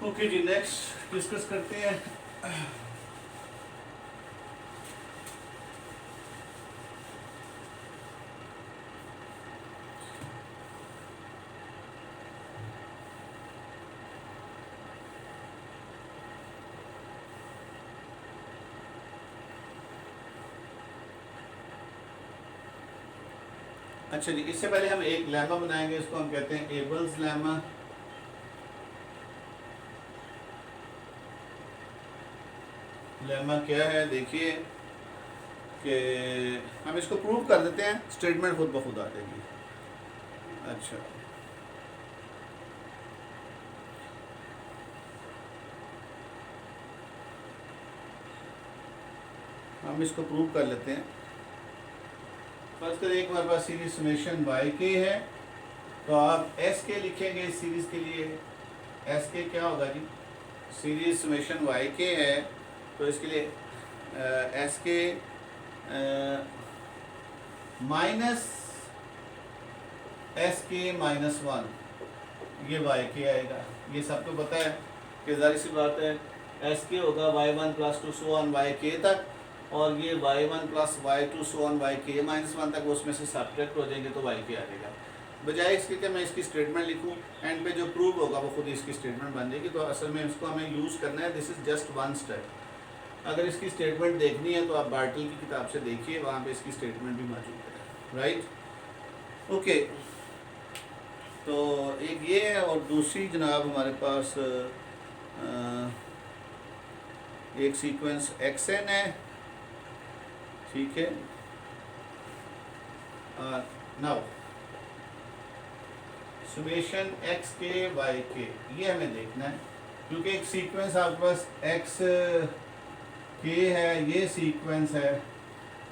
ओके जी, नेक्स्ट डिस्कस करते हैं. अच्छा जी, इससे पहले हम एक लेमा बनाएंगे, इसको हम कहते हैं एबल्स लेमा. लेमा क्या है, देखिए कि हम इसको प्रूव कर देते हैं, स्टेटमेंट खुद ब खुद आ जाएगी. अच्छा, हम इसको प्रूव कर लेते हैं. फर्स्ट करें, एक हमारे पास सीरीज समेशन वाई के है, तो आप एस के लिखेंगे इस सीरीज़ के लिए. एस के क्या होगा जी, सीरीज समेशन वाई के है, तो इसके लिए एस के माइनस एस के -1, ये वाई के आएगा. ये सबको पता है कि जाहिर सी बात है एस के होगा y1 + 2 सो ऑन वाई के तक, और ये y1 + y2 so on Y के -1 तक, उसमें से सब्ट्रैक्ट हो जाएंगे तो वाई के आ जाएगा. बजाय इसके कि मैं इसकी स्टेटमेंट लिखूं, एंड पे जो प्रूव होगा वो खुद इसकी स्टेटमेंट बन जाएगी. तो असल में इसको हमें यूज़ करना है, this is just one step. अगर इसकी स्टेटमेंट देखनी है तो आप बार्टल की किताब से देखिए, वहाँ पे इसकी स्टेटमेंट भी मौजूद है. Right, okay. तो एक ये है, और दूसरी जनाब हमारे पास एक सीक्वेंस xn है, ठीक है। नाउ सुमेशन एक्स के वाई के, ये हमें देखना है, क्योंकि एक सीक्वेंस आपके पास एक्स के है, ये सीक्वेंस है,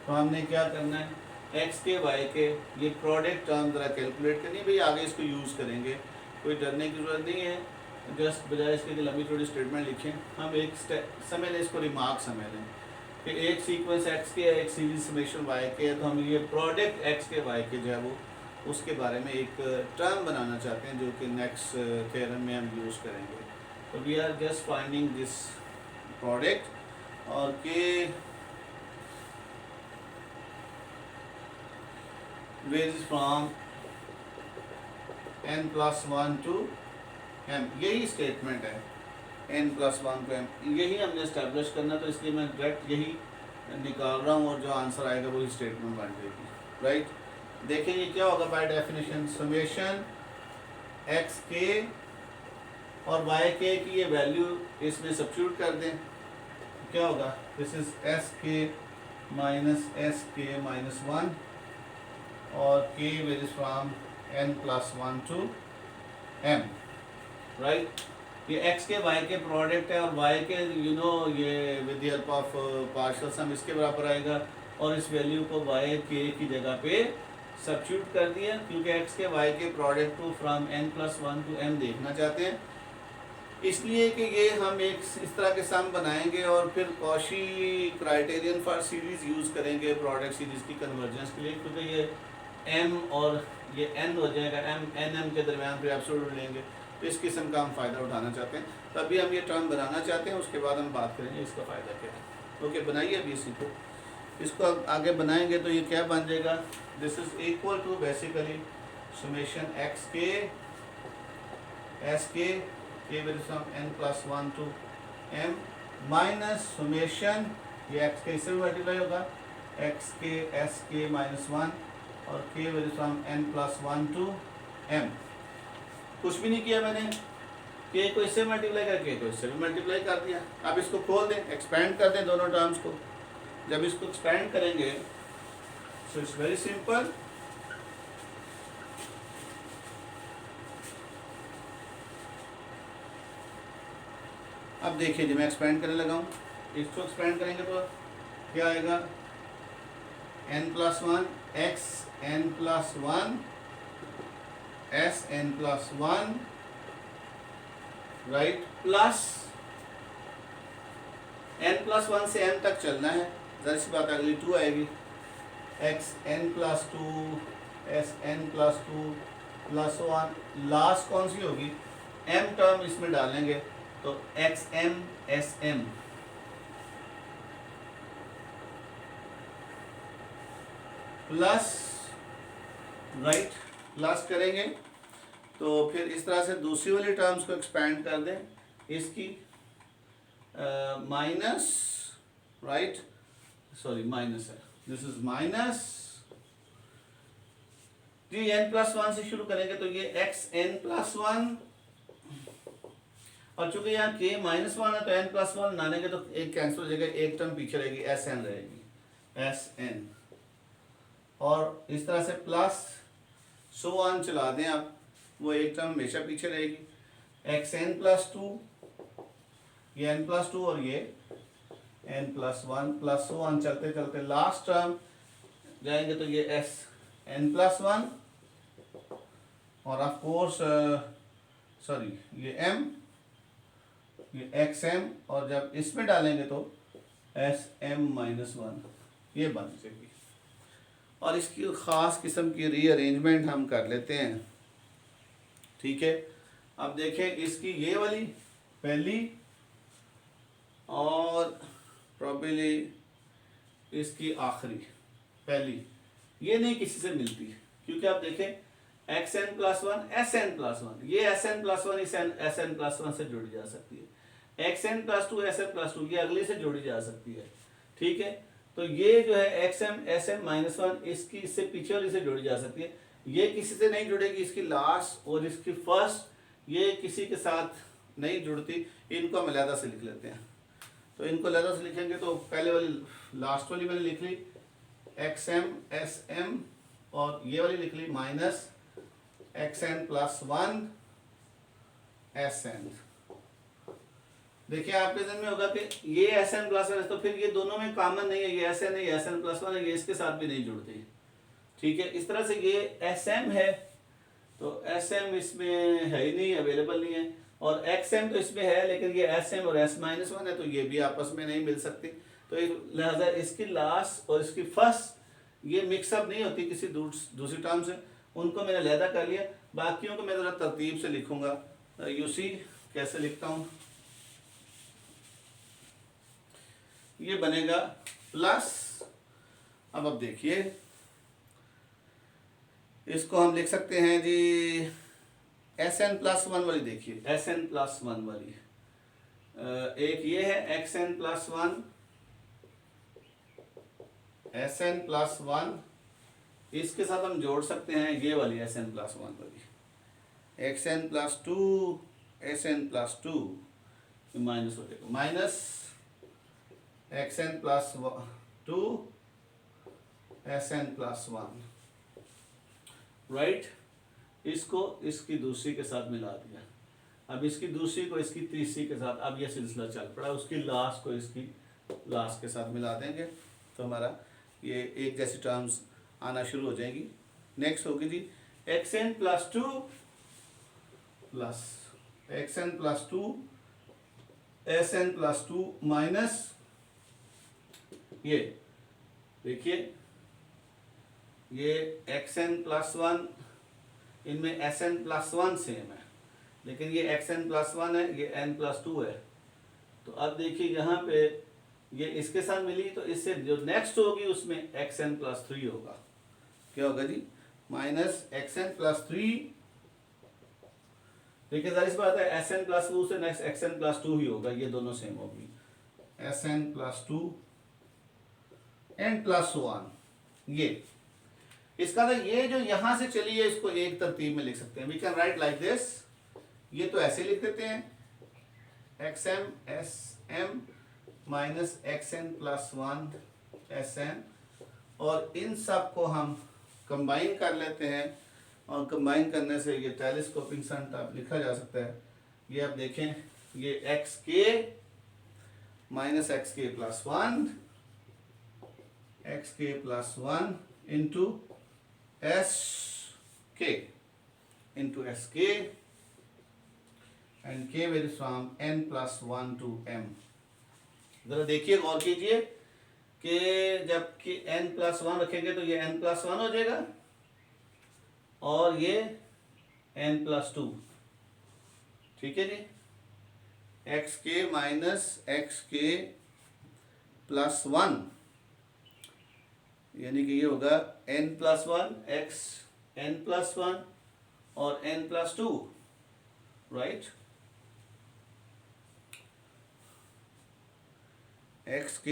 तो हमने क्या करना है, एक्स के वाई के ये प्रोडक्ट टर्म ज़रा कैलकुलेट करनी है भाई, आगे इसको यूज़ करेंगे, कोई डरने की ज़रूरत नहीं है। जस्ट बजाय इसके कि लंबी थोड़ी स्टेटमेंट लिखें, हम एक समझ लें इसको, रिमार्क समझ लें कि एक सीक्वेंस एक्स के है, एक सीरीज समेशन वाई के है, तो हम ये प्रोडक्ट एक्स के वाई के जो है वो उसके बारे में एक टर्म बनाना चाहते हैं, जो कि नेक्स्ट थ्योरम में हम यूज़ करेंगे। तो we are just finding this product, और k varies from n+1 to m, यही स्टेटमेंट है, n+1 to m, यही हमने इस्टेब्लिश करना, तो इसलिए मैं डायरेक्ट यही निकाल रहा हूँ, और जो आंसर आएगा वही स्टेटमेंट बन जाएगी, राइट। देखिए ये क्या होगा बाय डेफिनेशन, समेशन एक्स के और वाई के की ये वैल्यू इसमें सब्स्टिट्यूट कर दें, क्या होगा, this is S K minus S K minus 1, और k varies from n+1 to m, right. ये x के y के प्रोडक्ट है, और y के ये with the help of partial sum इसके बराबर आएगा, और इस वैल्यू को y के की जगह पे सब्स्टिट्यूट कर दिया, क्योंकि x के y के प्रोडक्ट को फ्रॉम n+1 to m देखना चाहते हैं, इसलिए कि ये हम एक इस तरह के सम बनाएंगे, और फिर Cauchy criterion for series use करेंगे प्रोडक्ट सीरीज की कन्वर्जेंस के लिए, क्योंकि ये m और ये n हो जाएगा, m के दरमियान पे एब्सोल्यूट लेंगे, तो इस किस्म का हम फ़ायदा उठाना चाहते हैं, तभी हम ये टर्म बनाना चाहते हैं, उसके बाद हम बात करेंगे इसका फ़ायदा क्या है। ओके, बनाइए अभी इसको आगे बनाएंगे, तो ये क्या बन जाएगा, this is equal to basically summation x k s k from n+1 to m minus summation, ये एक्स के इससे मल्टीप्लाई होगा, एक्स के एस के -1 और के फ्रॉम n+1 to m, कुछ भी नहीं किया मैंने, के को इससे मल्टीप्लाई करके को इससे भी मल्टीप्लाई कर दिया। अब इसको खोल दें, एक्सपेंड कर दें दोनों टर्म्स को, जब इसको एक्सपेंड करेंगे सो इट्स वेरी सिंपल, अब देखिए जब मैं एक्सपेंड करने लगा हूँ, इसको एक्सपेंड करेंगे तो क्या आएगा, n+1 x n+1 s n+1, right, plus n+1 से m तक चलना है, जरा सी बात अगली 2 आएगी, x n+2 s n+2 plus 1, last कौन सी होगी, m टर्म इसमें डालेंगे, तो xm sm, plus, right, plus करेंगे तो फिर इस तरह से दूसरी वाली टर्म्स को एक्सपेंड कर दें, इसकी माइनस, राइट, सॉरी माइनस है, दिस इज माइनस, जी n+1 से शुरू करेंगे तो ये xn+1, और चूंकि यहाँ k -1 है तो n+1 डालेंगे तो एक कैंसिल हो जाएगा, एक टर्म पीछे रहेगी, sn रहेगी, sn, और इस तरह से प्लस सो ऑन चला दें आप, वो एक टर्म हमेशा पीछे रहेगी, xn+2, ये n+2 और ये n+1 प्लस सो ऑन चलते चलते लास्ट टर्म जाएंगे तो ये sn+1, और ऑफ कोर्स सॉरी ये m, ये xm, और जब इसमें डालेंगे तो sm-1, ये बन जाएगी। और इसकी ख़ास किस्म की रीअरेंजमेंट हम कर लेते हैं, ठीक है। अब देखें इसकी ये वाली पहली, और प्रॉबेबली इसकी आखिरी पहली, ये नहीं किसी से मिलती, क्योंकि आप देखें xn+1 sn+1, ये sn+1 इस sn+1 से जुड़ी जा सकती है, xn+2 sn+2 ये अगली से जोड़ी जा सकती है, ठीक है। तो ये जो है xm sm -1 इसकी इससे पीछे वाली से जोड़ी जा सकती है, ये किसी से नहीं जुड़ेगी, इसकी लास्ट और इसकी फर्स्ट ये किसी के साथ नहीं जुड़ती, इनको हम अलहदा से लिख लेते हैं। तो इनको अलहदा से लिखेंगे तो पहले वाली लास्ट वाली मैंने लिख ली XM SM, और ये वाली लिख ली माइनस XN प्लस 1 SN। देखिए आपके जहन में होगा कि ये SN प्लस 1 तो फिर ये दोनों में कॉमन नहीं है, ये SN है, ये SN प्लस 1 है, ये इसके साथ भी नहीं जुड़ती। ठीक है, इस तरह से ये SM है तो SM इसमें है ही नहीं, अवेलेबल नहीं है, और XM तो इसमें है लेकिन ये SM और S-1 है तो ये भी आपस में नहीं मिल सकती। तो लिहाजा इसकी लास्ट और इसकी फर्स्ट ये मिक्सअप नहीं होती किसी दूसरी टर्म से, उनको मैंने अलहदा कर लिया। बाकियों को मैं ज़रा तरतीब से लिखूंगा। यूसी कैसे लिखता हूँ, ये बनेगा प्लस, अब देखिए इसको हम लिख सकते हैं जी SN प्लस 1 वाली। देखिए SN प्लस 1 वाली एक ये है XN प्लस 1, SN प्लस 1, इसके साथ हम जोड़ सकते हैं ये वाली SN प्लस 1 वाली, XN plus 2 SN plus 2, minus हो जाएगा, minus XN plus 2 SN plus 1, right. इसको इसकी दूसरी के साथ मिला दिया, अब इसकी दूसरी को इसकी तीसरी के साथ, अब ये सिलसिला चल पड़ा, उसकी लास्ट को इसकी लास्ट के साथ मिला देंगे तो हमारा ये एक जैसी टर्म्स आना शुरू हो जाएंगी। नेक्स्ट होगी जी XN plus 2 plus XN plus 2 SN plus 2 minus, ये देखिए ये XN प्लस 1, इनमें SN प्लस 1 सेम है लेकिन ये XN प्लस 1 है, ये N प्लस 2 है। तो अब देखिए यहाँ पे ये इसके साथ मिली तो इससे जो नेक्स्ट होगी उसमें XN प्लस 3 होगा, क्या होगा जी माइनस XN प्लस 3। देखिए जाहिर सी बात है SN प्लस 2 से नेक्स्ट XN प्लस 2 ही होगा, ये दोनों सेम होगी, SN प्लस 2 N प्लस 1। ये इसका तो ये जो यहां से चली है इसको एक तरतीब में लिख सकते हैं, we can write like this. ये तो ऐसे लिख देते हैं XM SM minus XN plus 1 SN, और इन सब को हम कंबाइन कर लेते हैं, और कंबाइन करने से ये टेलीस्कोपिक सन टाइप लिखा जा सकता है। ये आप देखें ये XK minus XK plus 1 XK plus 1 into SK into SK and K varies from N plus 1 to M। जरा देखिए गौर कीजिए कि जब कि N प्लस 1 रखेंगे तो ये N प्लस 1 हो जाएगा और ये N प्लस 2, ठीक है जी। XK माइनस XK प्लस 1 यानी कि ये होगा N plus 1 X N plus 1 और N प्लस 2, राइट। XK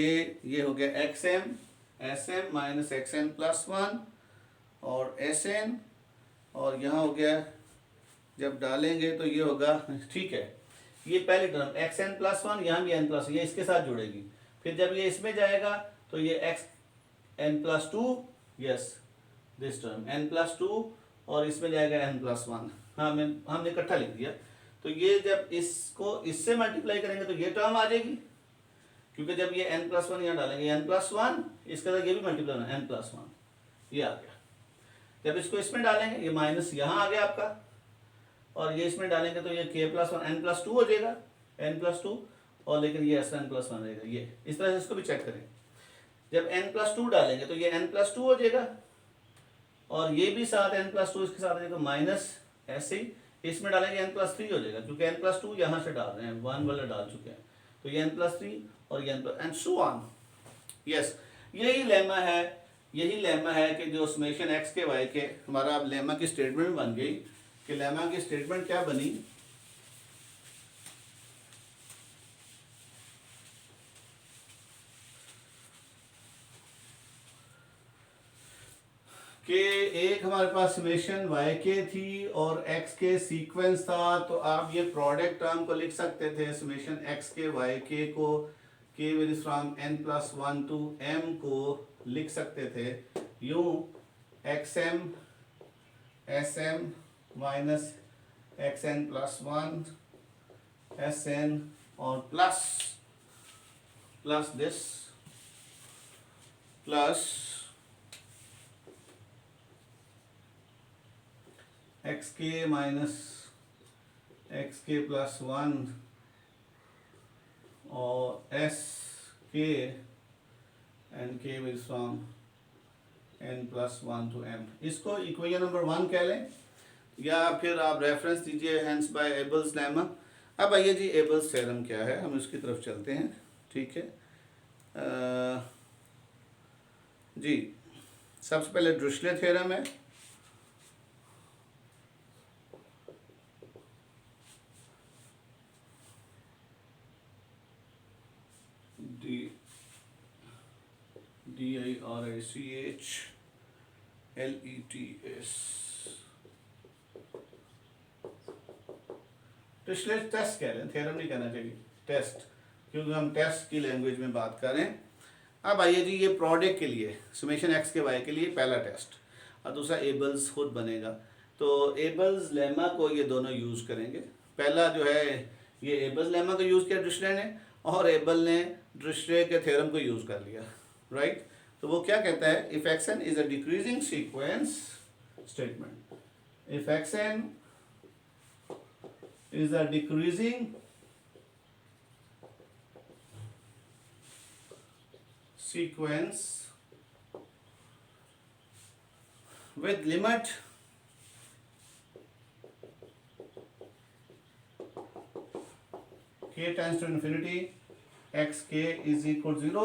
ये हो गया XM SM minus XN plus 1 और SN, और यहाँ हो गया जब डालेंगे तो ये होगा, ठीक है। ये पहली टर्म XN प्लस 1, यहाँ भी N प्लस, ये इसके साथ जुड़ेगी, फिर जब ये इसमें जाएगा तो ये N plus 2, yes this term N plus 2, और इसमें जाएगा N प्लस 1। हाँ हमने इकट्ठा लिख दिया। तो ये जब इसको इससे मल्टीप्लाई करेंगे तो ये टर्म आ जाएगी, क्योंकि जब ये N प्लस 1 यहाँ डालेंगे N प्लस 1, इसके साथ ये भी मल्टीप्लाई होना N प्लस 1, ये आ गया। जब इसको इसमें डालेंगे ये माइनस यहाँ आ गया आपका, और ये इसमें डालेंगे तो ये K प्लस 1 N प्लस 2 हो जाएगा, N प्लस 2, और लेकिन ये SN प्लस 1 रहेगा। ये इस तरह से इसको भी चेक करें, जब N प्लस 2 डालेंगे तो ये N प्लस 2 हो जाएगा, और ये भी साथ N प्लस 2 इसके साथ आ जाएगा, माइनस ऐसे ही इसमें डालेंगे N प्लस 3 हो जाएगा, क्योंकि N प्लस 2 यहाँ से डाल रहे हैं, 1 वाला डाल चुके हैं, तो ये N प्लस 3 और ये N plus and so on. Yes, यही लेमा है कि जो समेशन एक्स के वाई के हमारा अब लेमा की स्टेटमेंट बन गई, कि लेमा की स्टेटमेंट क्या बनी कि एक हमारे पास समेशन वाई के थी और एक्स के सीक्वेंस था, तो आप ये प्रोडक्ट टर्म को लिख सकते थे समेशन एक्स के वाई के को k varies from n plus 1 to m को लिख सकते थे यूं x m s m minus x n plus 1 s n और plus this plus x k minus x k plus 1 और s k n k varies from n plus 1 to m. इसको equation number 1 कह लें या फिर आप reference दीजिए hence bye एबल्स lemma. अब आइए जी एबल्स थ्योरम क्या है, हम इसकी तरफ चलते हैं। ठीक है जी, सबसे पहले ड्रिशले थ्योरम है। DIRICHLETS डिरिचलेट टेस्ट कह रहे हैं, थ्योरम नहीं कहना चाहिए, टेस्ट, क्योंकि हम टेस्ट की लैंग्वेज में बात कर रहे हैं। अब आइए जी ये प्रोडक्ट के लिए समेशन एक्स के वाई के लिए पहला टेस्ट और दूसरा एबल्स खुद बनेगा। तो एबल्स लेमा को ये दोनों यूज़ करेंगे। पहला जो है ये एबल्स लेमा को यूज़ किया डिरिचलेट ने, और एबल ने डिरिचलेट के थ्योरम को यूज़ कर लिया, राइट। तो वो क्या कहता है, if x n is a decreasing sequence statement, if x n is a decreasing sequence with limit k tends to infinity, xk is equal to 0,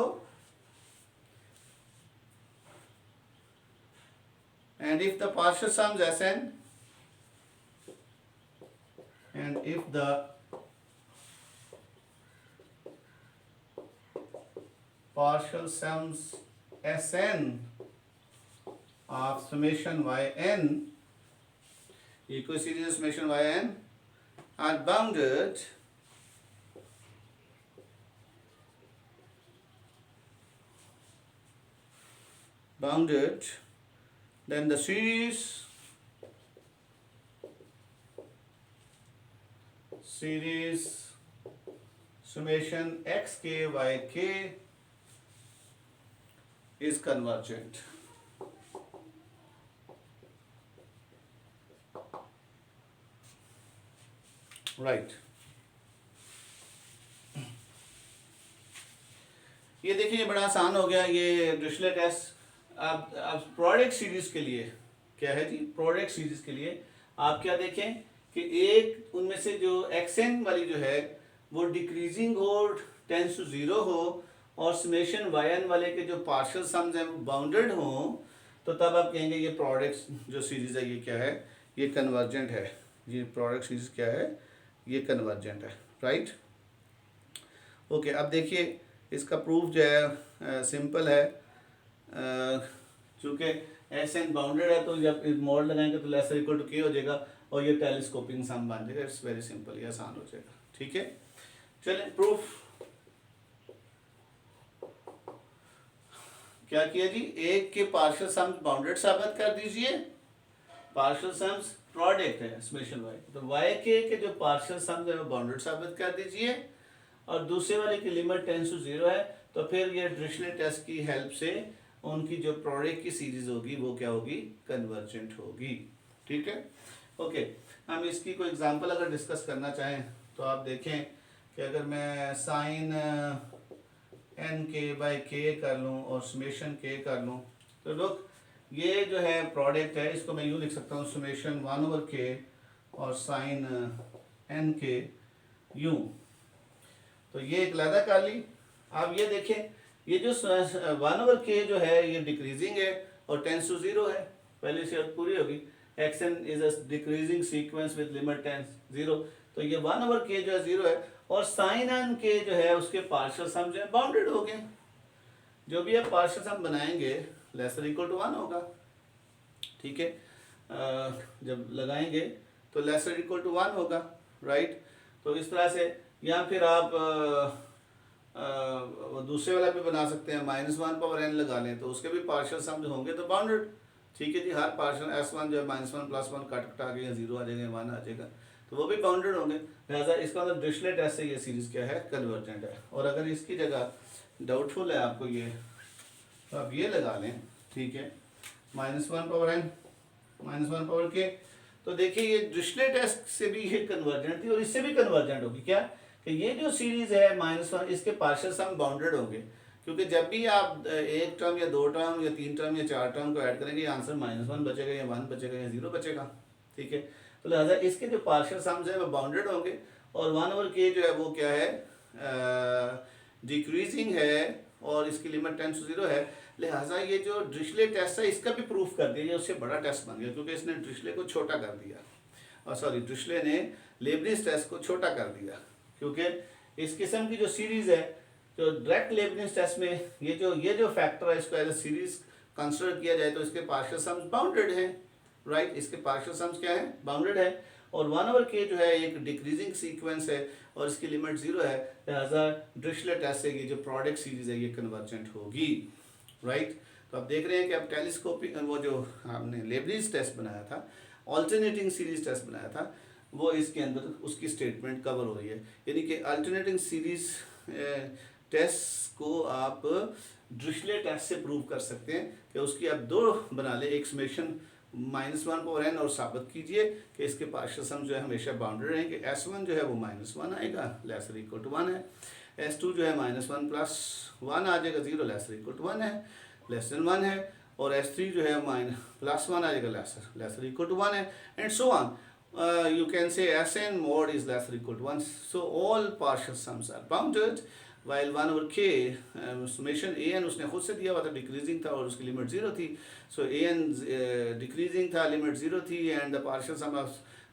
and if the partial sums Sn and if the partial sums Sn of summation yn equal series of summation yn are bounded then the series summation xk yk is convergent. Right. ये देखिए ये बड़ा आसान हो गया ये Dirichlet test. अब product series के लिए क्या है जी, प्रोडक्ट सीरीज के लिए आप क्या देखें कि एक उनमें से जो एक्सएन वाली जो है वो डिक्रीजिंग हो, टेंस टू 0 हो, और समेशन वाई वाले के जो पार्शियल सम्स हैं वो बाउंडेड हों, तो तब आप कहेंगे ये प्रोडक्ट जो सीरीज़ है ये क्या है, ये कन्वर्जेंट है। ये प्रोडक्ट सीरीज़ क्या है, ये कन्वर्जेंट है, राइट। ओके, अब देखिए इसका प्रूफ जो है सिंपल है। चूँकि एस एन बाउंडेड है तो जब मॉड लगाएंगे तो लेस इक्वल टू के हो जाएगा और ये टेलीस्कोपिंग सम बन जाएगा। इट्स वेरी सिंपल, ये आसान हो जाएगा। ठीक है, चलें प्रूफ क्या किया जी, एक के पार्शियल सम्स बाउंडेड साबित कर दीजिए। पार्शियल सम्स प्रोडक्ट है समेशन वाई, तो वाई के जो पार्शियल सम्स है वो बाउंडेड साबित कर दीजिए, और दूसरे वाले की लिमिट टेंस टू 0 है, तो फिर ये डिरिचलेट टेस्ट की हेल्प से उनकी जो प्रोडक्ट की सीरीज होगी वो क्या होगी, कन्वर्जेंट होगी। ठीक है, ओके। हम इसकी कोई एग्जांपल अगर डिस्कस करना चाहें तो आप देखें कि अगर मैं साइन एन के बाई के कर लूँ और समेशन के कर लूँ, तो लोग ये जो है प्रोडक्ट है इसको मैं यूँ लिख सकता हूँ समेशन 1/k और साइन एन के यूँ, तो ये एक लहदा कर ली। आप ये देखें ये जो 1/k जो है ये डिक्रीजिंग है और टेंस टू 0 है, पहले शर्त पूरी होगी। X n is a decreasing sequence with limit tends 0, तो ये 1/k जो है 0 है, और साइन एन के जो है उसके पार्शियल सम जो है बाउंडेड हो गए। जो भी आप पार्शियल सम बनाएंगे लेस देन इक्वल टू 1 होगा। ठीक है। जब लगाएंगे तो लेसर इक्वल टू 1 होगा, राइट। तो इस तरह से, या फिर आप वो दूसरे वाला भी बना सकते हैं, -1 पावर n लगा लें तो उसके भी पार्शियल सम जो होंगे तो बाउंडेड। ठीक है जी, हर पार्शियल S1 जो है -1 +1 कट कटा के या 0 आ जाएगा, 1 आ जाएगा, तो वो भी बाउंडेड होंगे। लिहाजा इसका मतलब डिरिचलेट टेस्ट से ये सीरीज क्या है, कन्वर्जेंट है। और अगर इसकी जगह डाउटफुल है आपको ये, तो आप ये लगा लें, ठीक है, -1 पावर n -1 पावर k। तो देखिए ये डिरिचलेट टेस्ट से भी ये कन्वर्जेंट थी और इससे भी कन्वर्जेंट होगी। क्या कि ये जो सीरीज है -1, इसके पार्शियल सम बाउंडेड होंगे, क्योंकि जब भी आप एक टर्म या 2 टर्म या 3 टर्म या 4 टर्म को ऐड करेंगे, आंसर -1 बचेगा या 1 बचेगा या 0 बचेगा। ठीक है, तो लिहाजा इसके जो पार्शियल सम्स है वो बाउंडेड होंगे। और 1/k जो है वो क्या है, डिक्रीजिंग है और इसकी लिमिट टेंड्स टू 0 है। लिहाजा ये जो डिरिचलेट टेस्ट है इसका भी प्रूफ कर दिया, ये उससे बड़ा टेस्ट बन गया, क्योंकि इसने डिरिचले को छोटा कर दिया, और सॉरी डिरिचले ने लेबनिज टेस्ट को छोटा कर दिया। क्योंकि इस किस्म की जो सीरीज है, जो डायरेक्ट लेबनिज टेस्ट में ये जो फैक्टर है, इसको एज ए सीरीज कंसिडर किया जाए तो इसके पार्शियल सम्स बाउंडेड हैं, राइट। इसके पार्शियल सम्स क्या है, बाउंडेड है। और 1/k जो है एक डिक्रीजिंग सीक्वेंस है और इसकी लिमिट 0 है, लिहाजा डिरिचले टेस्ट से ये जो प्रोडक्ट सीरीज है ये कन्वर्जेंट होगी, राइट। तो आप देख रहे हैं कि अब टेलीस्कोपिक, वो जो हमने लेबनिज टेस्ट बनाया था, ऑल्टरनेटिंग सीरीज टेस्ट बनाया था, वो इसके अंदर उसकी स्टेटमेंट कवर हो रही है। यानी कि अल्टरनेटिंग सीरीज टेस्ट को आप डिरिचले टेस्ट से प्रूव कर सकते हैं कि उसकी आप 2 बना ले, एक समेशन -1 पावर n और साबित कीजिए कि इसके पार्शियल सम जो है हमेशा बाउंडेड रहेंगे। S1 जो है वो -1 आएगा, लेसर इक्वल टू 1 है। S2 जो है -1 + 1 आ जाएगा, 0 लेसर इक्वल टू 1 है, लेस देन 1 है। और S3 जो है +1 आ जाएगा, लेसर इक्वल टू 1 है, and so on. You can say Sn mod is lesser equal to 1. So all partial sums are bounded, while 1/k summation an उसने खुद से दिया हुआ था, डिक्रीजिंग था और उसकी लिमिट 0 थी। So an डिक्रीजिंग था, लिमिट 0 थी, and the partial sum of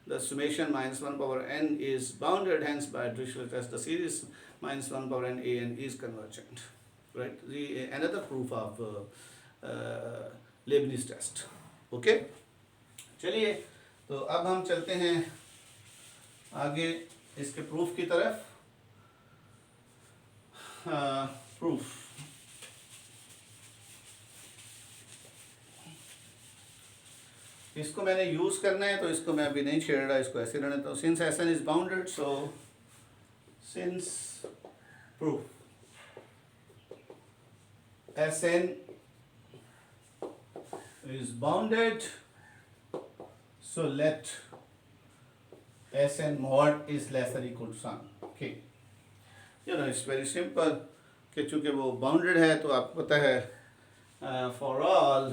the summation -1 power n is bounded. Hence by Dirichlet test the series -1 power n an is convergent, right. Another proof of Leibniz test. Okay, चलिए तो अब हम चलते हैं आगे इसके प्रूफ की तरफ। प्रूफ, इसको मैंने यूज करना है तो इसको मैं अभी नहीं छेड़ रहा, इसको ऐसे रहने तो since Sn is bounded, so since proof Sn is bounded, so let Sn mod is lesser equal to 1. Okay, you know it's very simple कि चूँकि वो बाउंडेड है तो आपको पता है for all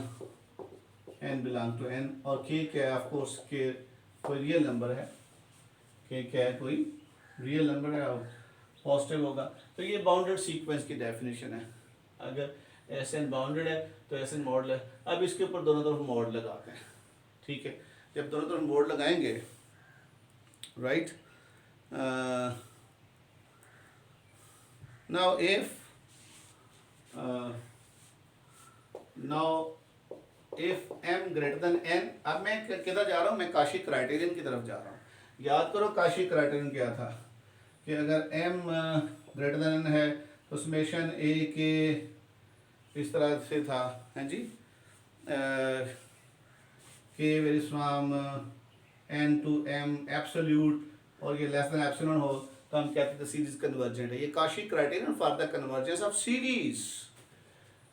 n belong to n, और k क्या है, ऑफ कोर्स k कोई रियल नंबर है, k क्या है, कोई रियल नंबर है और पॉजिटिव होगा। तो ये बाउंडेड सीक्वेंस की डेफिनेशन है। अगर Sn बाउंडेड है तो Sn मॉड है। अब इसके ऊपर दोनों तरफ मॉड लगाते हैं, ठीक है। जब दोनों तरफ मॉड लगाएंगे, right, now if m greater than n, अब मैं किधर जा रहा हूँ, मैं काशी क्राइटेरियन की तरफ जा रहा हूँ। याद करो काशी क्राइटेरियन क्या था कि अगर m ग्रेटर देन n है तो समेशन a के इस तरह से था, हैं जी, k varies from n to m absolute, और ये लेस देन एप्सिलॉन हो तो हम कहते थे सीरीज कन्वर्जेंट है। ये Kashi criterion for the convergence of series.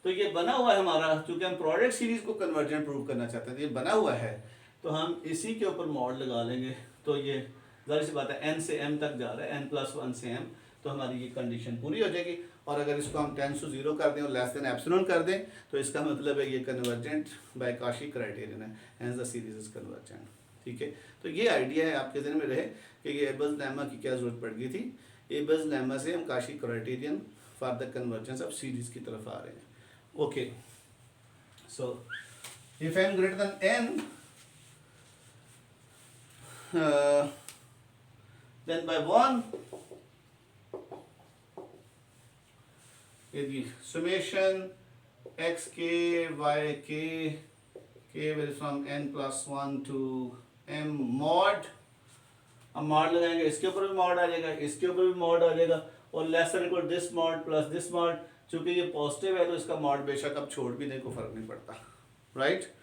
तो ये बना हुआ है हमारा, क्योंकि हम प्रोडक्ट सीरीज को कन्वर्जेंट प्रूव करना चाहते हैं, ये बना हुआ है, तो हम इसी के ऊपर मॉड लगा लेंगे। तो ये जाहिर सी बात है n से m तक जा रहा है, n+1 से m, तो हमारी ये कंडीशन पूरी हो जाएगी। और अगर इसको हम टेंड्स टू 0 कर दें और लेस देन एप्सिलॉन कर दें तो इसका मतलब है ये कन्वर्जेंट बाय काशी क्राइटेरियन है, hence the series is convergent, ठीक है। तो ये आइडिया है आपके ज़हन में रहे कि ये एबल्स लेमा की क्या ज़रूरत पड़ गई थी। एबल्स लेमा से हम Kashi criterion for the convergence of series की तरफ आ रहे हैं। Okay, so if m greater than n, then by 1 यदि summation x k y k k varies from n plus 1 to m mod। अब मॉड लगाएंगे, इसके ऊपर भी मॉड आ जाएगा, इसके ऊपर भी मॉड आ जाएगा, और less equal this mod plus this mod. चूंकि ये पॉजिटिव है तो इसका मॉड बेशक अब छोड़ भी दें, को फर्क नहीं पड़ता, right.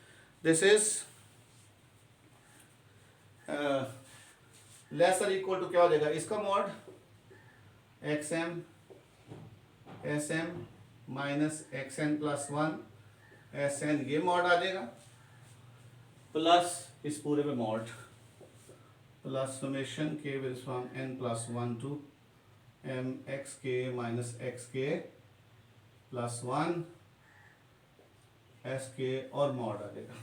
This is less equal to क्या हो जाएगा, इसका mod xm sm minus xn plus 1 sn, ये मॉड आ जाएगा, प्लस इस पूरे पे mod plus summation k varies from n plus 1 to m x k minus x k plus 1 s k और मॉड आ जाएगा।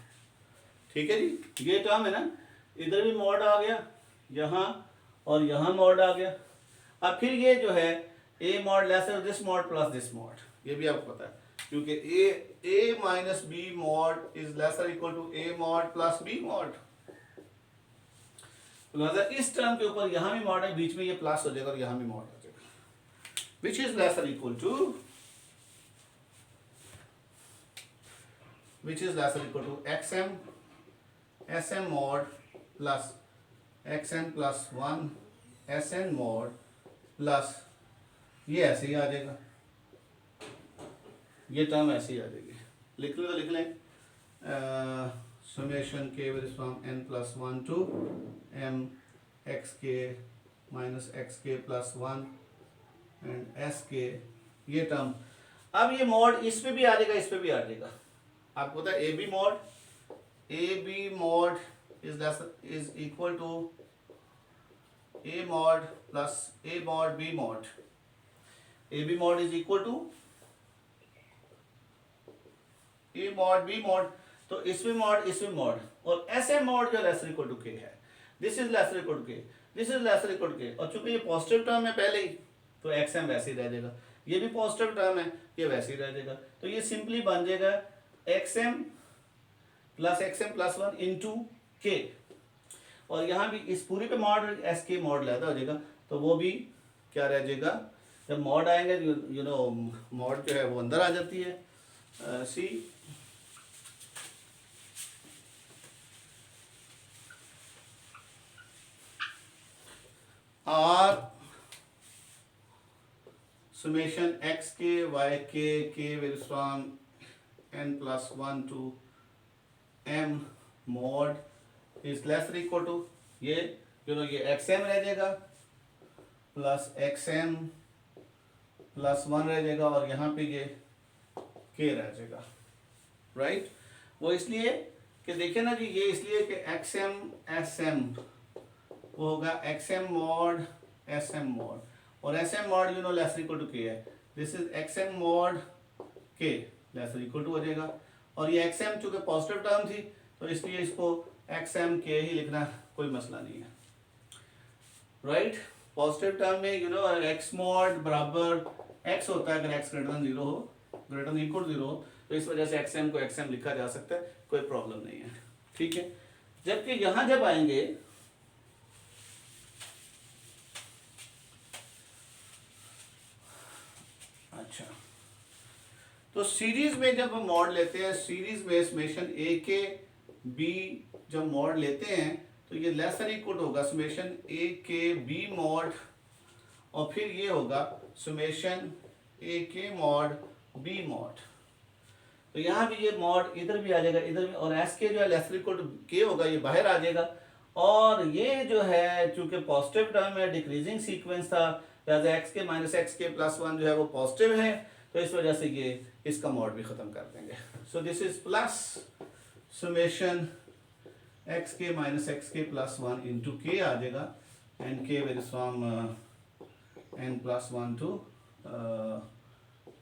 ठीक है जी, ये टर्म है ना, इधर भी मॉड आ गया, यहाँ और यहाँ मॉड आ गया। अब फिर ये जो है a mod lesser this mod plus this mod, ये भी आपको पता है, क्योंकि a minus b mod is lesser equal to a mod plus b mod. इस टर्म के ऊपर यहाँ भी मॉड है, बीच में ये प्लस हो जाएगा और यहाँ भी मॉड हो जाएगा, which is lesser equal to xm sm mod plus xn plus 1 sn mod plus ये ऐसे ही आ जाएगा, ये टर्म ऐसे ही आ जाएगी। लिख लो तो लिख लें, summation k varies from n plus 1 to m xk minus xk plus 1 and sk, ये टर्म। अब ये मॉड इस पे भी आ जाएगा, इस पे भी आ जाएगा। आपको पता है ab mod is equal to a mod plus a mod b mod, ab mod is equal to a mod b mod, तो इसमें मॉड इसमें मॉड, और ऐसे मॉड जो लेसर इक्वल टू के है, this is lesser equal to k, this is lesser equal to k, और चूंकि ये पॉजिटिव टर्म है पहले ही तो xm वैसे ही रह जाएगा, ये भी पॉजिटिव टर्म है, ये वैसे ही रह जाएगा, तो ये सिंपली बन जाएगा xm प्लस 1 इंटू के, और यहाँ भी इस पूरे पे मॉड एस के मॉड लाता हो जाएगा, तो वो भी क्या रह जाएगा, जब मॉड आएंगे यू नो मॉड जो है वो अंदर आ जाती है। सी आर summation x k y k varies from n plus 1 to m mod is less or equal to, ये ये xm रह जाएगा प्लस xm प्लस 1 रह जाएगा, और यहाँ पे ये k रह जाएगा, राइट। वो इसलिए कि देखिए ना जी, ये इसलिए कि xm sm वो होगा xm mod sm mod, और sm mod less equal to k है, this is xm mod k less equal to हो जाएगा, और ये xm चूंकि पॉजिटिव टर्म थी तो इसलिए इसको xm k ही लिखना कोई मसला नहीं है, राइट। पॉजिटिव टर्म में x mod बराबर x होता है, अगर x ग्रेटर देन 0 हो, ग्रेटर देन इक्वल टू 0 हो, तो इस वजह से xm को xm लिखा जा सकता है, कोई प्रॉब्लम नहीं है, ठीक है। जबकि यहां जब आएंगे अच्छा, तो सीरीज में जब हम मॉड लेते हैं, सीरीज में समेशन ए के बी जब मॉड लेते हैं तो ये लेसर इक्वल होगा समेशन ए के बी मॉड, और फिर ये होगा समेशन ए के मॉड बी मॉड, तो यहाँ भी ये मॉड इधर भी आ जाएगा, इधर भी, और एस के जो है लेसर इक्वल टू के होगा, ये बाहर आ जाएगा, और ये जो है चूंकि पॉजिटिव टर्म है, डिक्रीजिंग सीक्वेंस था, लिहाजा x k minus x k plus 1 जो है वो पॉजिटिव है, तो इस वजह से ये इसका मॉड भी खत्म कर देंगे। So this is plus summation x k minus x k plus 1 into k आ जाएगा, and k varies from n plus 1 to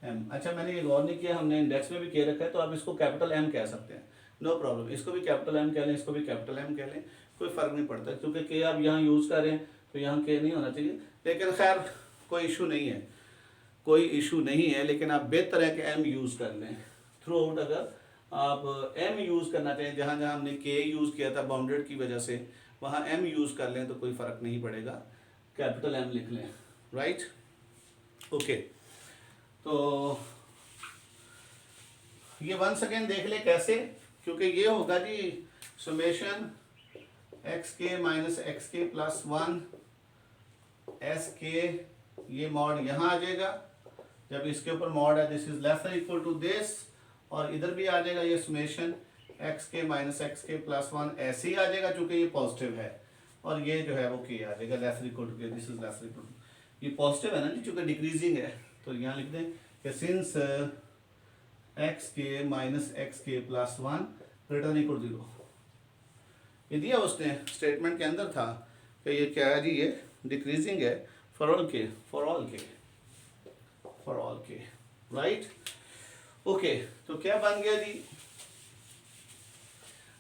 m. अच्छा, मैंने ये गौर नहीं किया, हमने इंडेक्स में भी के रखा है, तो आप इसको कैपिटल एम कह सकते हैं, नो प्रॉब्लम, इसको भी कैपिटल एम कह लें, इसको भी कैपिटल एम कह लें, कोई फ़र्क नहीं पड़ता, क्योंकि के आप यहाँ यूज़ कर रहे हैं तो यहाँ के नहीं होना चाहिए, लेकिन खैर कोई इशू नहीं है, कोई इशू नहीं है, लेकिन आप बेहतर है कि एम यूज़ कर लें थ्रू आउट। अगर आप एम यूज़ करना चाहें, जहाँ जहाँ हमने के यूज़ किया था बाउंडेड की वजह से, वहाँ एम यूज़ कर लें तो कोई फ़र्क नहीं पड़ेगा, कैपिटल एम लिख लें, राइट, ओके। तो ये वंस अगेन देख लें कैसे क्योंकि ये होगा जी summation x k minus x k plus one S के, ये मॉड यहाँ आ जाएगा जब इसके ऊपर मॉड है this is less than equal to this, और इधर भी आ जाएगा ये summation x k minus x k plus one ऐसे ही आ जाएगा चूंकि ये पॉजिटिव है, और ये जो है वो के आ जाएगा less than equal to k, this is less than equal to, ये पॉजिटिव है ना जी चूंकि डिक्रीजिंग है, तो यहाँ लिख दें कि since x k minus x k plus one greater equal to 0, ये दिया उसने स्टेटमेंट के अंदर था कि ये क्या है जी, ये डिक्रीजिंग है फॉर ऑल के, फॉर ऑल के, फॉर ऑल के, राइट। ओके, तो क्या बन गया जी,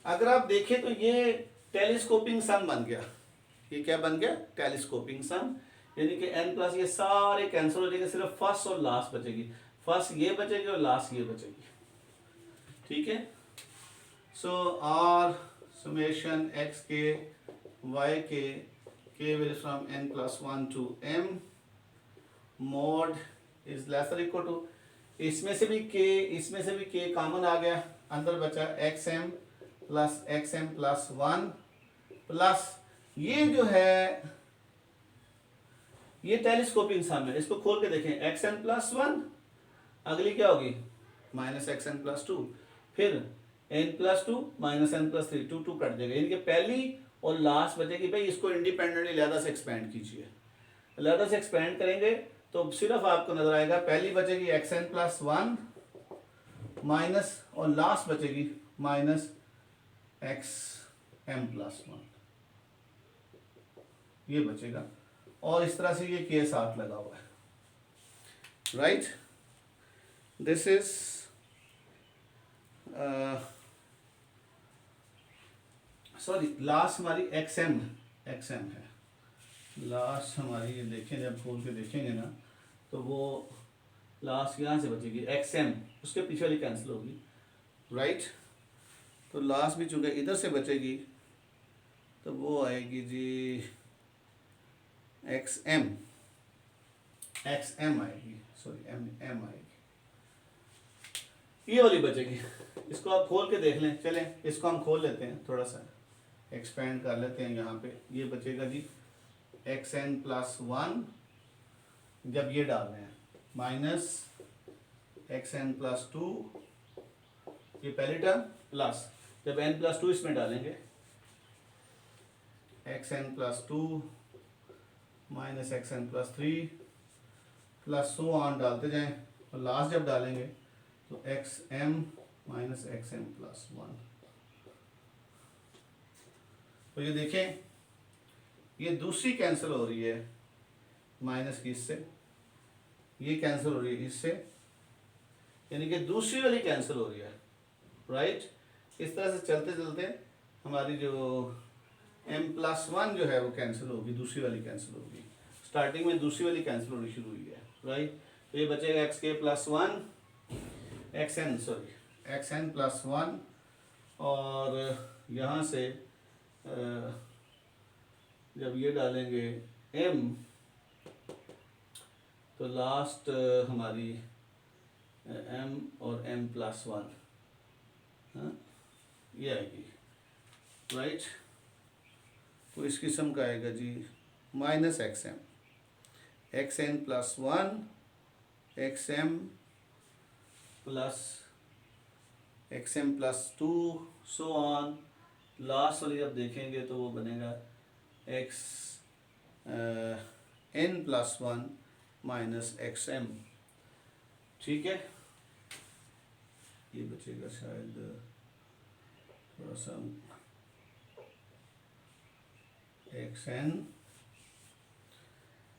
अगर आप देखें तो ये टेलीस्कोपिंग सम बन गया, ये क्या बन गया, टेलीस्कोपिंग सम, यानी कि n प्लस ये सारे कैंसिल हो जाएंगे, सिर्फ फर्स्ट और लास्ट बचेगी, फर्स्ट ये बचेगी और लास्ट ये बचेगी, ठीक है। सो are summation x k y k will from n plus 1 to m mod is less or equal to, इसमें से भी k, इसमें से भी k कॉमन आ गया, अंदर बचा xm प्लस 1 प्लस ये जो है ये टेलीस्कोपिंग सम है, इसको खोल के देखें xn प्लस 1, अगली क्या होगी माइनस xn प्लस 2, फिर n plus 2 minus n plus 3, 2 2 cut जाएगा, यानी कि पहली और लास्ट बचेगी। भाई इसको इंडिपेंडेंटली लहदा से एक्सपेंड कीजिए, लहदा से एक्सपेंड करेंगे तो सिर्फ आपको नजर आएगा पहली बचेगी xn प्लस 1 माइनस, और लास्ट बचेगी माइनस xm प्लस 1, ये बचेगा, और इस तरह से ये के साथ लगा हुआ है, right. This is sorry last हमारी एक्सएम है, लास्ट हमारी ये देखें जब खोल के देखेंगे ना तो वो लास्ट यहाँ से बचेगी एक्सएम, उसके पीछे वाली कैंसिल होगी, राइट। तो लास्ट भी चूंकि इधर से बचेगी तो वो आएगी जी एक्सएम आएगी, सॉरी एम आएगी, ये वाली बचेगी। इसको आप खोल के देख लें, चलें इसको हम खोल लेते हैं, थोड़ा सा एक्सपेंड कर लेते हैं यहाँ पे, ये बचेगा जी xn प्लस 1 जब ये डालना है माइनस xn प्लस 2, ये पहली टर्म प्लस जब n प्लस 2 इसमें डालेंगे xn plus 2 minus xn plus 3 plus so on डालते जाएं, और लास्ट जब डालेंगे तो xm माइनस xm प्लस 1। तो ये देखें ये दूसरी कैंसिल हो रही है माइनस की इससे, ये कैंसिल हो रही है इससे, यानी कि दूसरी वाली कैंसिल हो रही है, राइट। इस तरह से चलते चलते हमारी जो m प्लस 1 जो है वो कैंसिल होगी, दूसरी वाली कैंसिल होगी, स्टार्टिंग में दूसरी वाली कैंसिल होनी शुरू हुई है, राइट। तो ये बचेगा x k plus 1 xn plus 1, और यहाँ से जब ये डालेंगे m तो लास्ट हमारी m और m प्लस 1, हाँ ये आएगी, राइट। तो इस किस्म का आएगा जी minus xn plus 1 xm plus 2 so on, last वाली जब देखेंगे तो वो बनेगा x n plus 1 minus xm, ठीक है। ये बचेगा शायद थोड़ा सा xn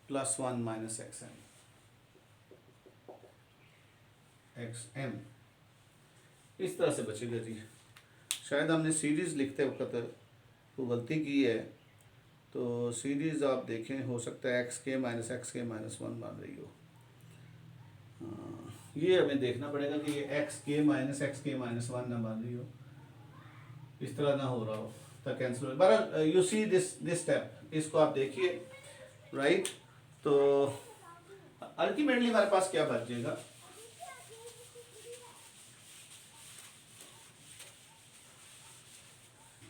प्लस 1 माइनस xm, इस तरह से बचेगा जी। शायद हमने सीरीज़ लिखते वक्त को गलती की है, तो सीरीज़ आप देखें हो सकता है एक्स के माइनस 1 बन रही हो, ये हमें देखना पड़ेगा कि ये एक्स के माइनस 1 ना बन रही हो, इस तरह ना हो रहा हो तो कैंसिल हो। बहरहाल यू सी दिस स्टेप, इसको आप देखिए, राइट। तो अल्टीमेटली हमारे पास क्या बच जाएगा,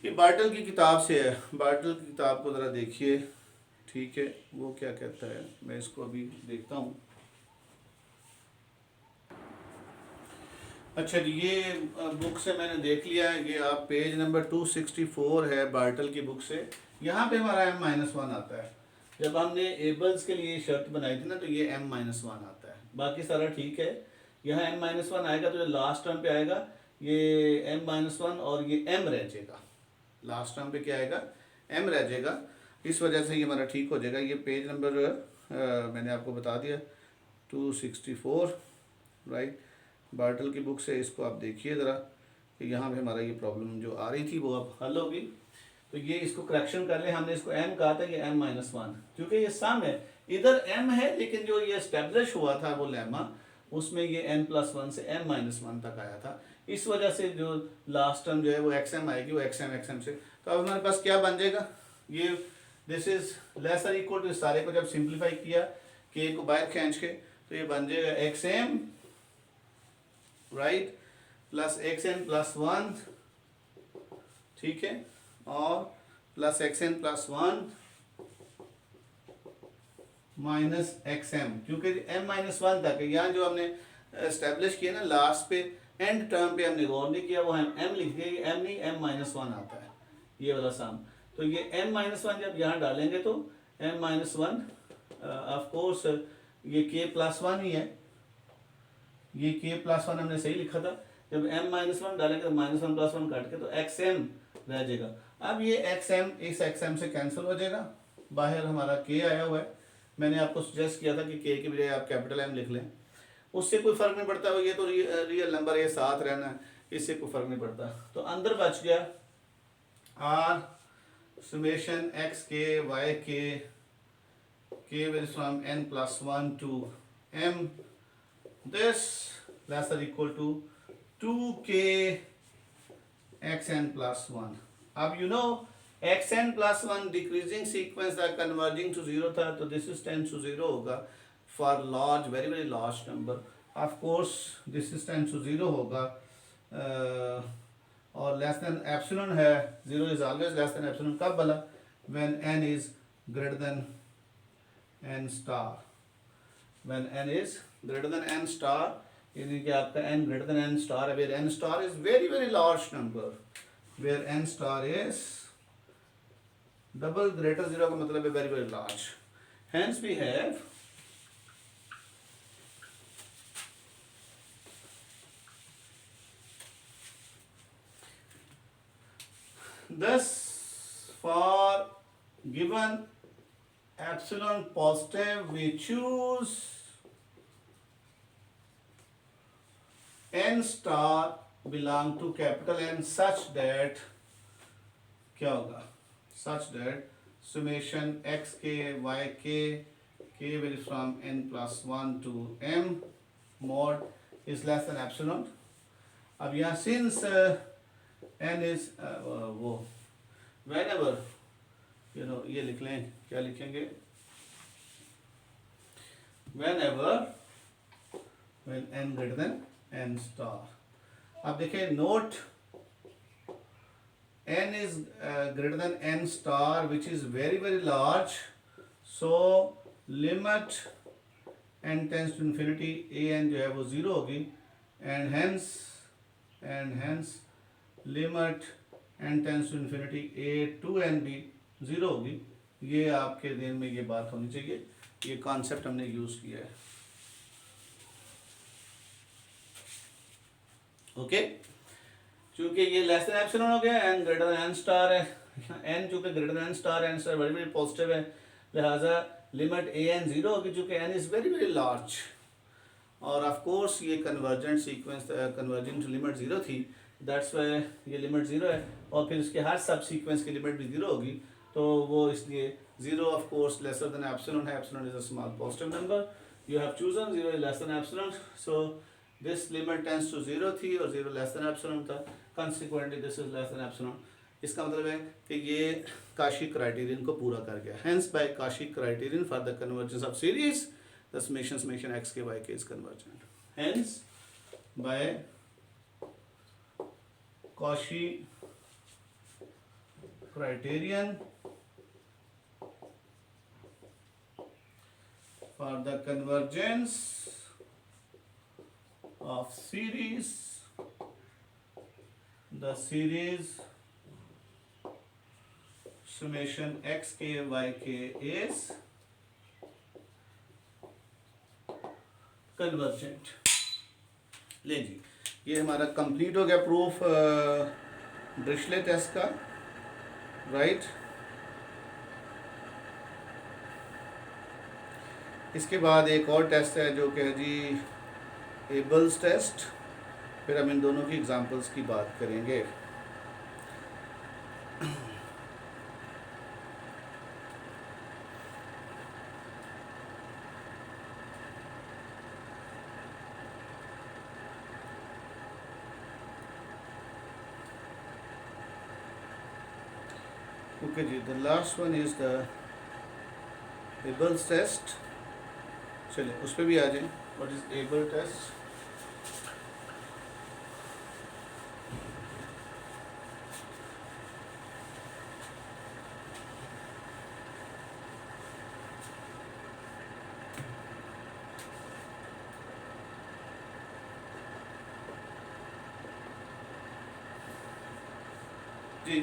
ये बार्टल की किताब से है, बार्टल की किताब को ज़रा देखिए, ठीक है, वो क्या कहता है, मैं इसको अभी देखता हूँ। अच्छा जी, ये बुक से मैंने देख लिया है, ये आप पेज नंबर 264 है बार्टल की बुक से। यहाँ पे हमारा m-1 आता है। जब हमने एबल्स के लिए शर्त बनाई थी ना, तो ये m-1 आता है, बाकी सारा ठीक है। यहाँ m-1 आएगा तो जो लास्ट टर्म पे आएगा ये m-1 और ये m रह जाएगा, लास्ट टर्म पे क्या आएगा, m रह जाएगा। इस वजह से ये हमारा ठीक हो जाएगा। ये पेज नंबर मैंने आपको बता दिया 264, राइट, बार्टल की बुक से। इसको आप देखिए ज़रा कि यहाँ पे हमारा ये प्रॉब्लम जो आ रही थी वो अब हल होगी। तो ये इसको करेक्शन कर ले, हमने इसको m कहा था, ये m-1, क्योंकि ये सम है, इधर m है लेकिन जो ये एस्टेब्लिश हुआ था वो लेमा, उसमें ये n+1 से m-1 तक आया था। इस वजह से जो लास्ट टर्म जो है वो xm आएगी, वो xm से। तो अब हमारे पास क्या बन जाएगा, ये this is lesser equal to, इस सारे को जब सिंप्लीफाई किया k को बाहर खींच के, तो ये बन जाएगा xm, राइट, प्लस xn+1, ठीक है, और प्लस xn+1 माइनस xm, क्योंकि m-1 तक है। यहाँ जो हमने एस्टेब्लिश किया ना लास्ट पे, एंड टर्म पे हमने गौर नहीं किया, वो हम m लिख दिया, ये m नहीं m-1 आता है, ये वाला सम। तो ये m-1 जब यहाँ डालेंगे तो m-1 ऑफ कोर्स ये k+1 ही है, ये k+1 हमने सही लिखा था। जब m-1 डालेंगे तो -1+1 काट के तो xm रह जाएगा। अब ये xm इस xm से कैंसिल हो जाएगा, बाहर हमारा k आया हुआ है। मैंने आपको सजेस्ट किया था कि k की बजाय आप कैपिटल M लिख लें, उससे कोई फ़र्क नहीं पड़ता, ये तो रियल नंबर है, साथ रहना है, इससे कोई फ़र्क नहीं पड़ता। तो अंदर बच गया r summation x k y k varies from n+1 to m, this lesser equal to 2k xn+1। अब you know xn+1 decreasing sequence था, कन्वर्जिंग टू 0 था, तो दिस इज टेंड्स टू 0 होगा for large, very very large number. Of course this is tends to 0 होगा, और less than epsilon है, 0 is always less than epsilon. कब भला, when n is greater than n star, when n is greater than n star, यानी कि आपका n greater than n star है, where n star is very very large number, where n star is double greater 0 का मतलब है very very large. Hence we have thus for given epsilon positive we choose n star belong to capital N such that क्या होगा, such that summation x k y k varies from n+1 to m mod is less than epsilon। अब यहाँ since n is वो whenever you know, ये लिख लें, क्या लिखेंगे, whenever when n greater than n star। अब देखें note, n is greater than n star which is very very large, so limit n tends to infinity a n जो है वो 0 होगी, and hence limit n tends to infinity a to n भी 0 होगी। ये आपके दिन में ये बात होनी चाहिए, ये कॉन्सेप्ट हमने यूज किया है, ओके। चूंकि ये लेस देन एप्सिलॉन हो गया, n greater than n star है, n चूंकि greater than n star very very positive है, लिहाजा लिमिट a n 0 होगी, चूंकि n is very very large, और ऑफ कोर्स ये convergent sequence converging to limit 0 थी, दैट्स वाई ये लिमिट 0 है, और फिर इसके हर सब सीक्वेंस की लिमिट भी 0 होगी, तो वो इसलिए 0 of course lesser than epsilon है, epsilon is a small positive number, you have chosen 0 is less than epsilon, so this limit tends to 0 थी और 0 लेस देन एप्सिलॉन था, consequently this is less than epsilon. इसका मतलब है कि ये Kashi criterion को पूरा कर गया, hence by Cauchy criterion for the convergence of series the summation x k y k is convergent, hence by Cauchy criterion for the convergence of series, the series summation xk yk is convergent। ले जी, ये हमारा complete हो गया proof Dirichlet test का, right. इसके बाद एक और टेस्ट है जो कि है जी एबल्स टेस्ट, फिर हम इन दोनों की एग्जांपल्स की बात करेंगे। ओके जी, the last one is the Abel's test. चलिए उस पर भी आ जाए। What is Abel test?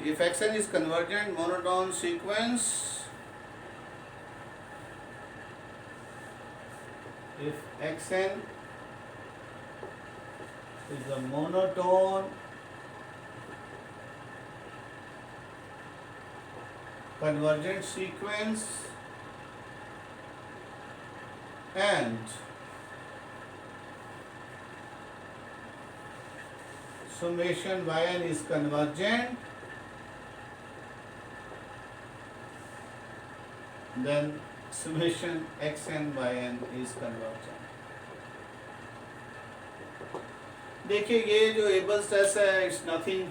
If xn is convergent monotone sequence, if xn is a monotone convergent sequence and summation yn is convergent, then summation xn yn is convergent। देखिए ये जो Abel's test है, इट्स नथिंग,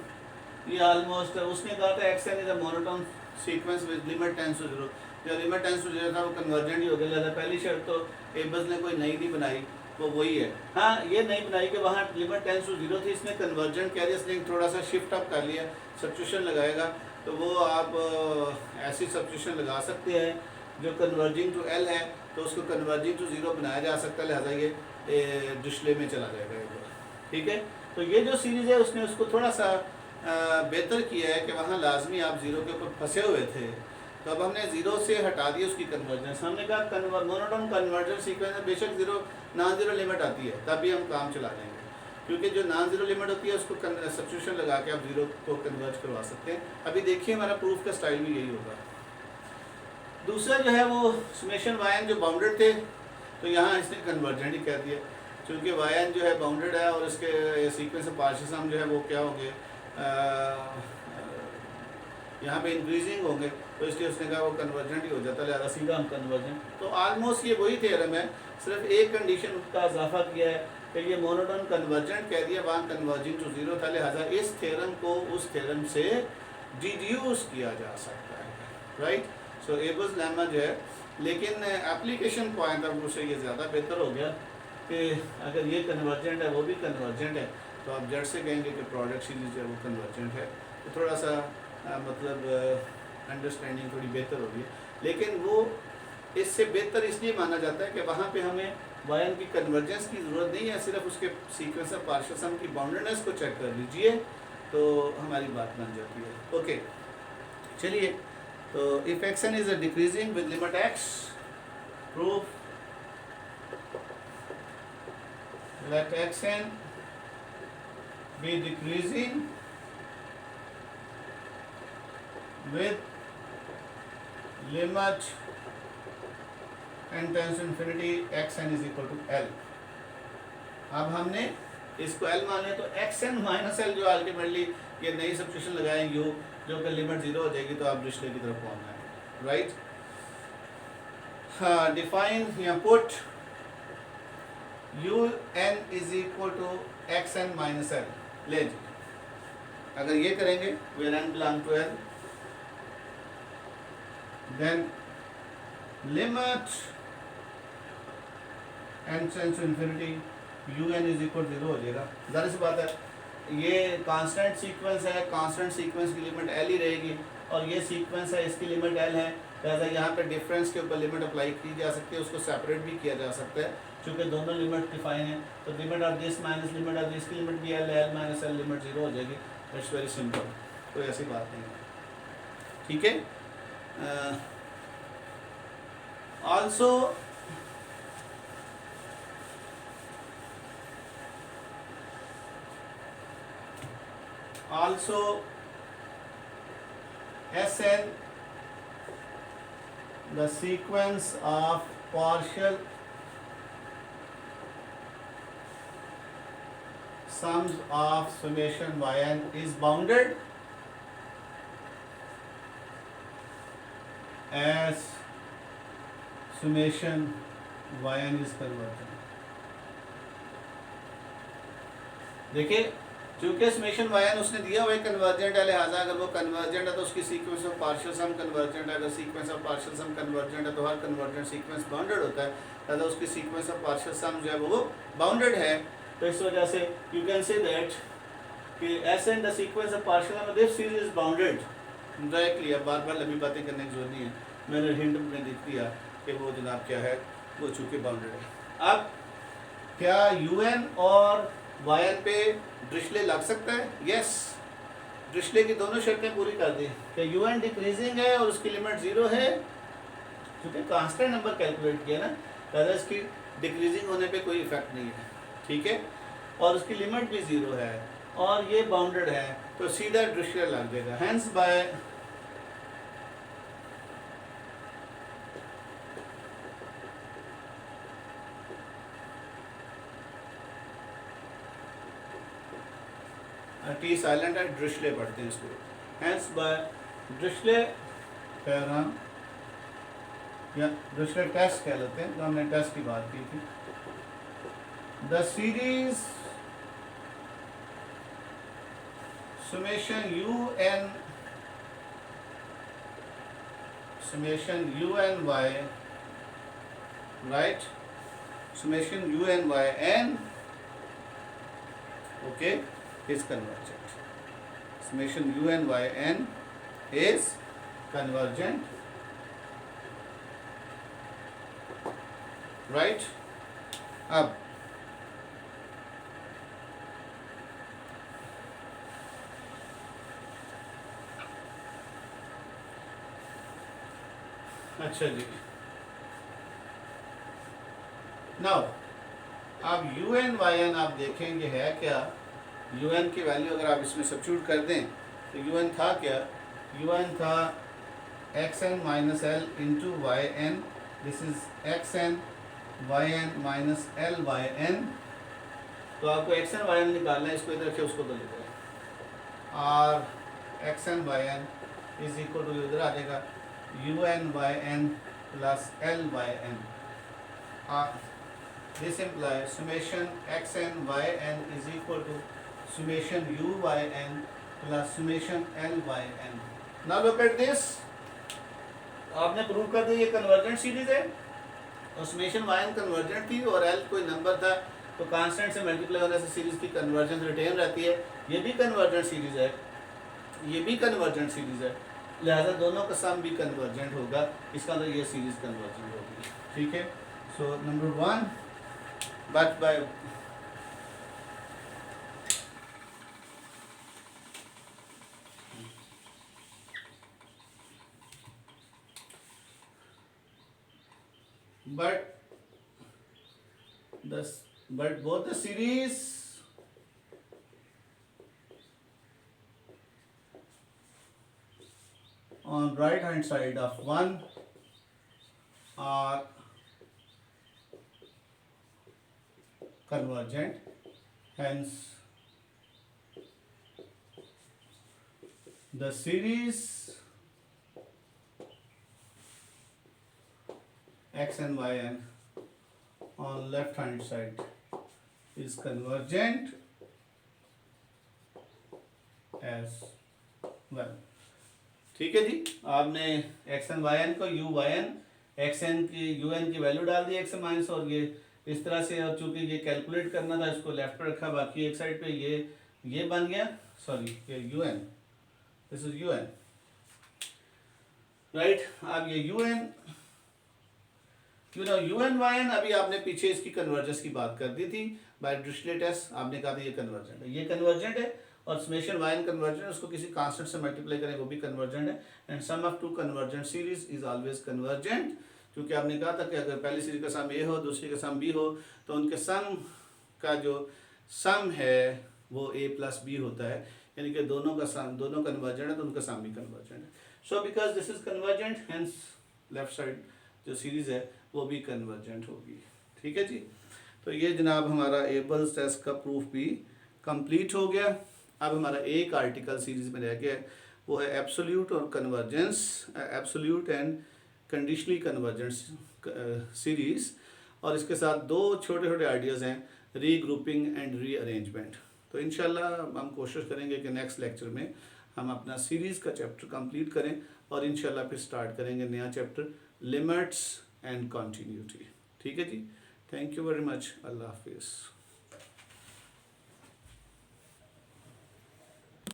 ये almost उसने कहा था xn is a monotone sequence with limit tends to 0। जो limit tends to 0 था वो कन्वर्जेंट ही हो गया। लिहाजा पहली शर्त तो एबल्स ने कोई नई नहीं बनाई, वो वही है। हाँ, ये नहीं बनाई कि वहाँ लिमिट टेंड्स टू 0 थी, इसने कन्वर्जेंट कह दिया, इसने थोड़ा सा शिफ्ट अप कर लिया। सब्स्टिट्यूशन लगाएगा तो वो आप ऐसी सब्स्टिट्यूशन लगा सकते हैं जो कन्वर्जिंग टू एल है, तो उसको कन्वर्जिंग टू 0 बनाया जा सकता है। लिहाजा ये डिस्प्ले में चला जाएगा ये, ठीक है। तो ये जो सीरीज़ है उसने उसको थोड़ा सा बेहतर किया है कि वहाँ लाजमी आप 0 के ऊपर फंसे हुए थे, तो अब हमने 0 से हटा दिया उसकी कन्वर्जेंस। हमने कहा मोनोटोन कन्वर्जेंट सीक्वेंस में बेशक 0 नॉन 0 लिमिट आती है, तब भी हम काम चला लेंगे, क्योंकि जो नॉन 0 लिमिट होती है उसको सब्स्टिट्यूशन लगा के आप 0 को कन्वर्ज करवा सकते हैं। अभी देखिए हमारा प्रूफ का स्टाइल भी यही होगा। दूसरा जो है वो समेशन yn जो बाउंडेड थे, तो यहाँ इसने कन्वर्जेंट ही कह दिया, क्योंकि yn जो है बाउंडेड है और इसके सीक्वेंस ऑफ पार्शियल सम जो है वो क्या होंगे, यहाँ पे इंक्रीजिंग होंगे, तो इसलिए उसने कहा वो कन्वर्जेंट ही हो जाता है, लिहाजा सीधा हम कन्वर्जेंट। तो ऑलमोस्ट ये वही थ्योरम है, सिर्फ एक कंडीशन का इजाफा किया है कि ये मोनोटोन कन्वर्जेंट कह दिया, वहाँ कन्वर्जिंग टू 0 था, लिहाजा इस थ्योरम को उस थ्योरम से डिड्यूस किया जा सकता है, राइट। सो एबल्स लेमा जो है, लेकिन एप्लीकेशन पॉइंट ऑफ व्यू से ये ज़्यादा बेहतर हो गया कि अगर ये कन्वर्जेंट है वो भी कन्वर्जेंट है, तो आप जड़ से कहेंगे कि प्रोडक्ट सीरीज जो है वो कन्वर्जेंट है। तो थोड़ा सा मतलब अंडरस्टैंडिंग थोड़ी बेहतर होगी, लेकिन वो इससे बेहतर इसलिए माना जाता है कि वहाँ पे हमें yn की कन्वर्जेंस की ज़रूरत नहीं है, सिर्फ उसके सीक्वेंस ऑफ पार्शियल सम की बाउंडेडनेस को चेक कर लीजिए तो हमारी बात बन जाती है। ओके, चलिए, तो if xn is a decreasing with limit x, proof let xn be decreasing with limit n tends to infinity xn is equal to l। अब हमने इसको l मान लिया, तो xn माइनस l जो अल्टीमेटली ये नई सब्स्टिट्यूशन लगाएंगे जो कि लिमिट 0 हो जाएगी, तो आप डिस्प्ले की तरफ पहुंचना है, राइट। हाँ, डिफाइन या put un is equal to xn minus l। ले जी, अगर ये करेंगे where n belong to l, then limit n tends to infinity un is equal to 0 हो जाएगा। ज़ाहिर सी बात है, ये कांस्टेंट सीक्वेंस है, कांस्टेंट सीक्वेंस की लिमिट l ही रहेगी, और ये सीक्वेंस है, इसकी लिमिट एल है, लिहाजा यहाँ पे डिफरेंस के ऊपर लिमिट अप्लाई की जा सकती है, उसको सेपरेट भी किया जा सकता है क्योंकि दोनों लिमिट डिफाइन है। तो limit of this minus limit of this की लिमिट भी L, L minus L limit 0 हो जाएगी। इट्स वेरी सिंपल, कोई ऐसी बात नहीं है, ठीक है। Also Sn, the sequence of partial sums of summation yn is bounded as summation yn is convergent। देखिए चूंकि समेशन yn उसने दिया हुआ है कन्वर्जेंट है, लिहाजा अगर वो कन्वर्जेंट है तो उसकी sequence of partial sum convergent है, अगर sequence of partial sum convergent है तो हर कन्वर्जेंट सीक्वेंस बाउंडेड होता है, लिहाजा उसकी सीक्वेंस ऑफ पार्शियल सम जो है वो बाउंडेड है। तो इस वजह से यू कैन से दैट कि s and the sequence of partial sum of this series is bounded directly. अब बार बार लंबी बातें करने की जरूरत नहीं है, मैंने हिंट में लिख दिया कि वो जनाब क्या है, वो चूँकि बाउंडेड है। अब क्या UN और YN पे ड्रिशले लग सकता है? यस, ड्रिशले की दोनों शर्तें पूरी कर दी कि UN डिक्रीजिंग है और उसकी लिमिट 0 है, क्योंकि कांस्टेंट नंबर कैलकुलेट किया ना, तो इसकी डिक्रीजिंग होने पे कोई इफेक्ट नहीं है, ठीक है, और उसकी लिमिट भी 0 है और ये बाउंडेड है, तो सीधा ड्रिशले लग जाएगा। हेंस बाय टी साइलेंट है, ड्रिशले पढ़ते हैं इसको। हेंस बाय ड्रिशले थ्योरम या ड्रिशले टेस्ट कह लेते हैं, तो हमने टेस्ट की बात की थी। The series summation UNY, right, summation UNYN, okay, is convergent. Summation UNYN is convergent, right? अब अच्छा जी, नाउ अब UN आप देखेंगे है क्या, UN की वैल्यू अगर आप इसमें सब्स्टिट्यूट कर दें तो UN था क्या, UN था xn minus L into yn, this is xn yn minus L yn। तो आपको xn yn निकालना है, इसको इधर रखिए, उसको तो लिख दें, और xn yn is equal to इधर आ जाएगा UN plus LYN। This implies summation xn yn is equal to summation UYN plus summation LYN। Now look at this, आपने प्रूव कर दिया ये कन्वर्जेंट सीरीज है, और summation yn कन्वर्जेंट थी और L कोई नंबर था, तो कांस्टेंट से मल्टीप्लाई होने से सीरीज की कन्वर्जेंस रिटेन रहती है। ये भी कन्वर्जेंट सीरीज है, ये भी कन्वर्जेंट सीरीज है, लिहाजा दोनों का सम भी कन्वर्जेंट होगा, इसका मतलब ये सीरीज कन्वर्जेंट होगी, ठीक है। So number 1 but by but both the series on right hand side of 1 are convergent, hence the series x and yn on left hand side is convergent as well, ठीक है जी। आपने x n y n को u y n x n की u n की value डाल दी x minus, और ये इस तरह से, और चूंकि ये कैलकुलेट करना था इसको लेफ्ट पे रखा, बाकी एक साइड पे ये बन गया, सॉरी ये u n, this is u n, right. अब ये UN UN अभी आपने पीछे इसकी कन्वर्जेंस की बात कर दी थी बाय डिरिचलेट टेस्ट, आपने कहा था ये कन्वर्जेंट है, ये कन्वर्जेंट है, और समेशन YN कन्वर्जेंट, उसको किसी कांस्टेंट से मल्टीप्लाई करें वो भी कन्वर्जेंट है, and sum of two convergent series is always convergent, क्योंकि आपने कहा था कि अगर पहली सीरीज का सम A हो दूसरी का सम B हो तो उनके सम का जो सम है वो A+B होता है, यानी कि दोनों का सम, दोनों कन्वर्जेंट है तो उनका सम भी कन्वर्जेंट है। So because this is convergent, hence left side जो सीरीज है वो भी कन्वर्जेंट होगी। ठीक है जी, तो ये जनाब हमारा एबल्स टेस्ट का प्रूफ भी कंप्लीट हो गया। अब हमारा एक आर्टिकल सीरीज में रह गया है, वो है एब्सोल्यूट और convergence, absolute and conditionally convergence series, और इसके साथ दो छोटे छोटे आइडियाज़ हैं, रीग्रुपिंग एंड रीअरेंजमेंट। तो इंशाल्लाह हम कोशिश करेंगे कि नेक्स्ट लेक्चर में हम अपना सीरीज़ का चैप्टर कंप्लीट करें, और इंशाल्लाह फिर स्टार्ट करेंगे नया चैप्टर, लिमिट्स एंड कंटिन्यूटी। ठीक है जी, थैंक यू वेरी मच, अल्लाह हाफिज़।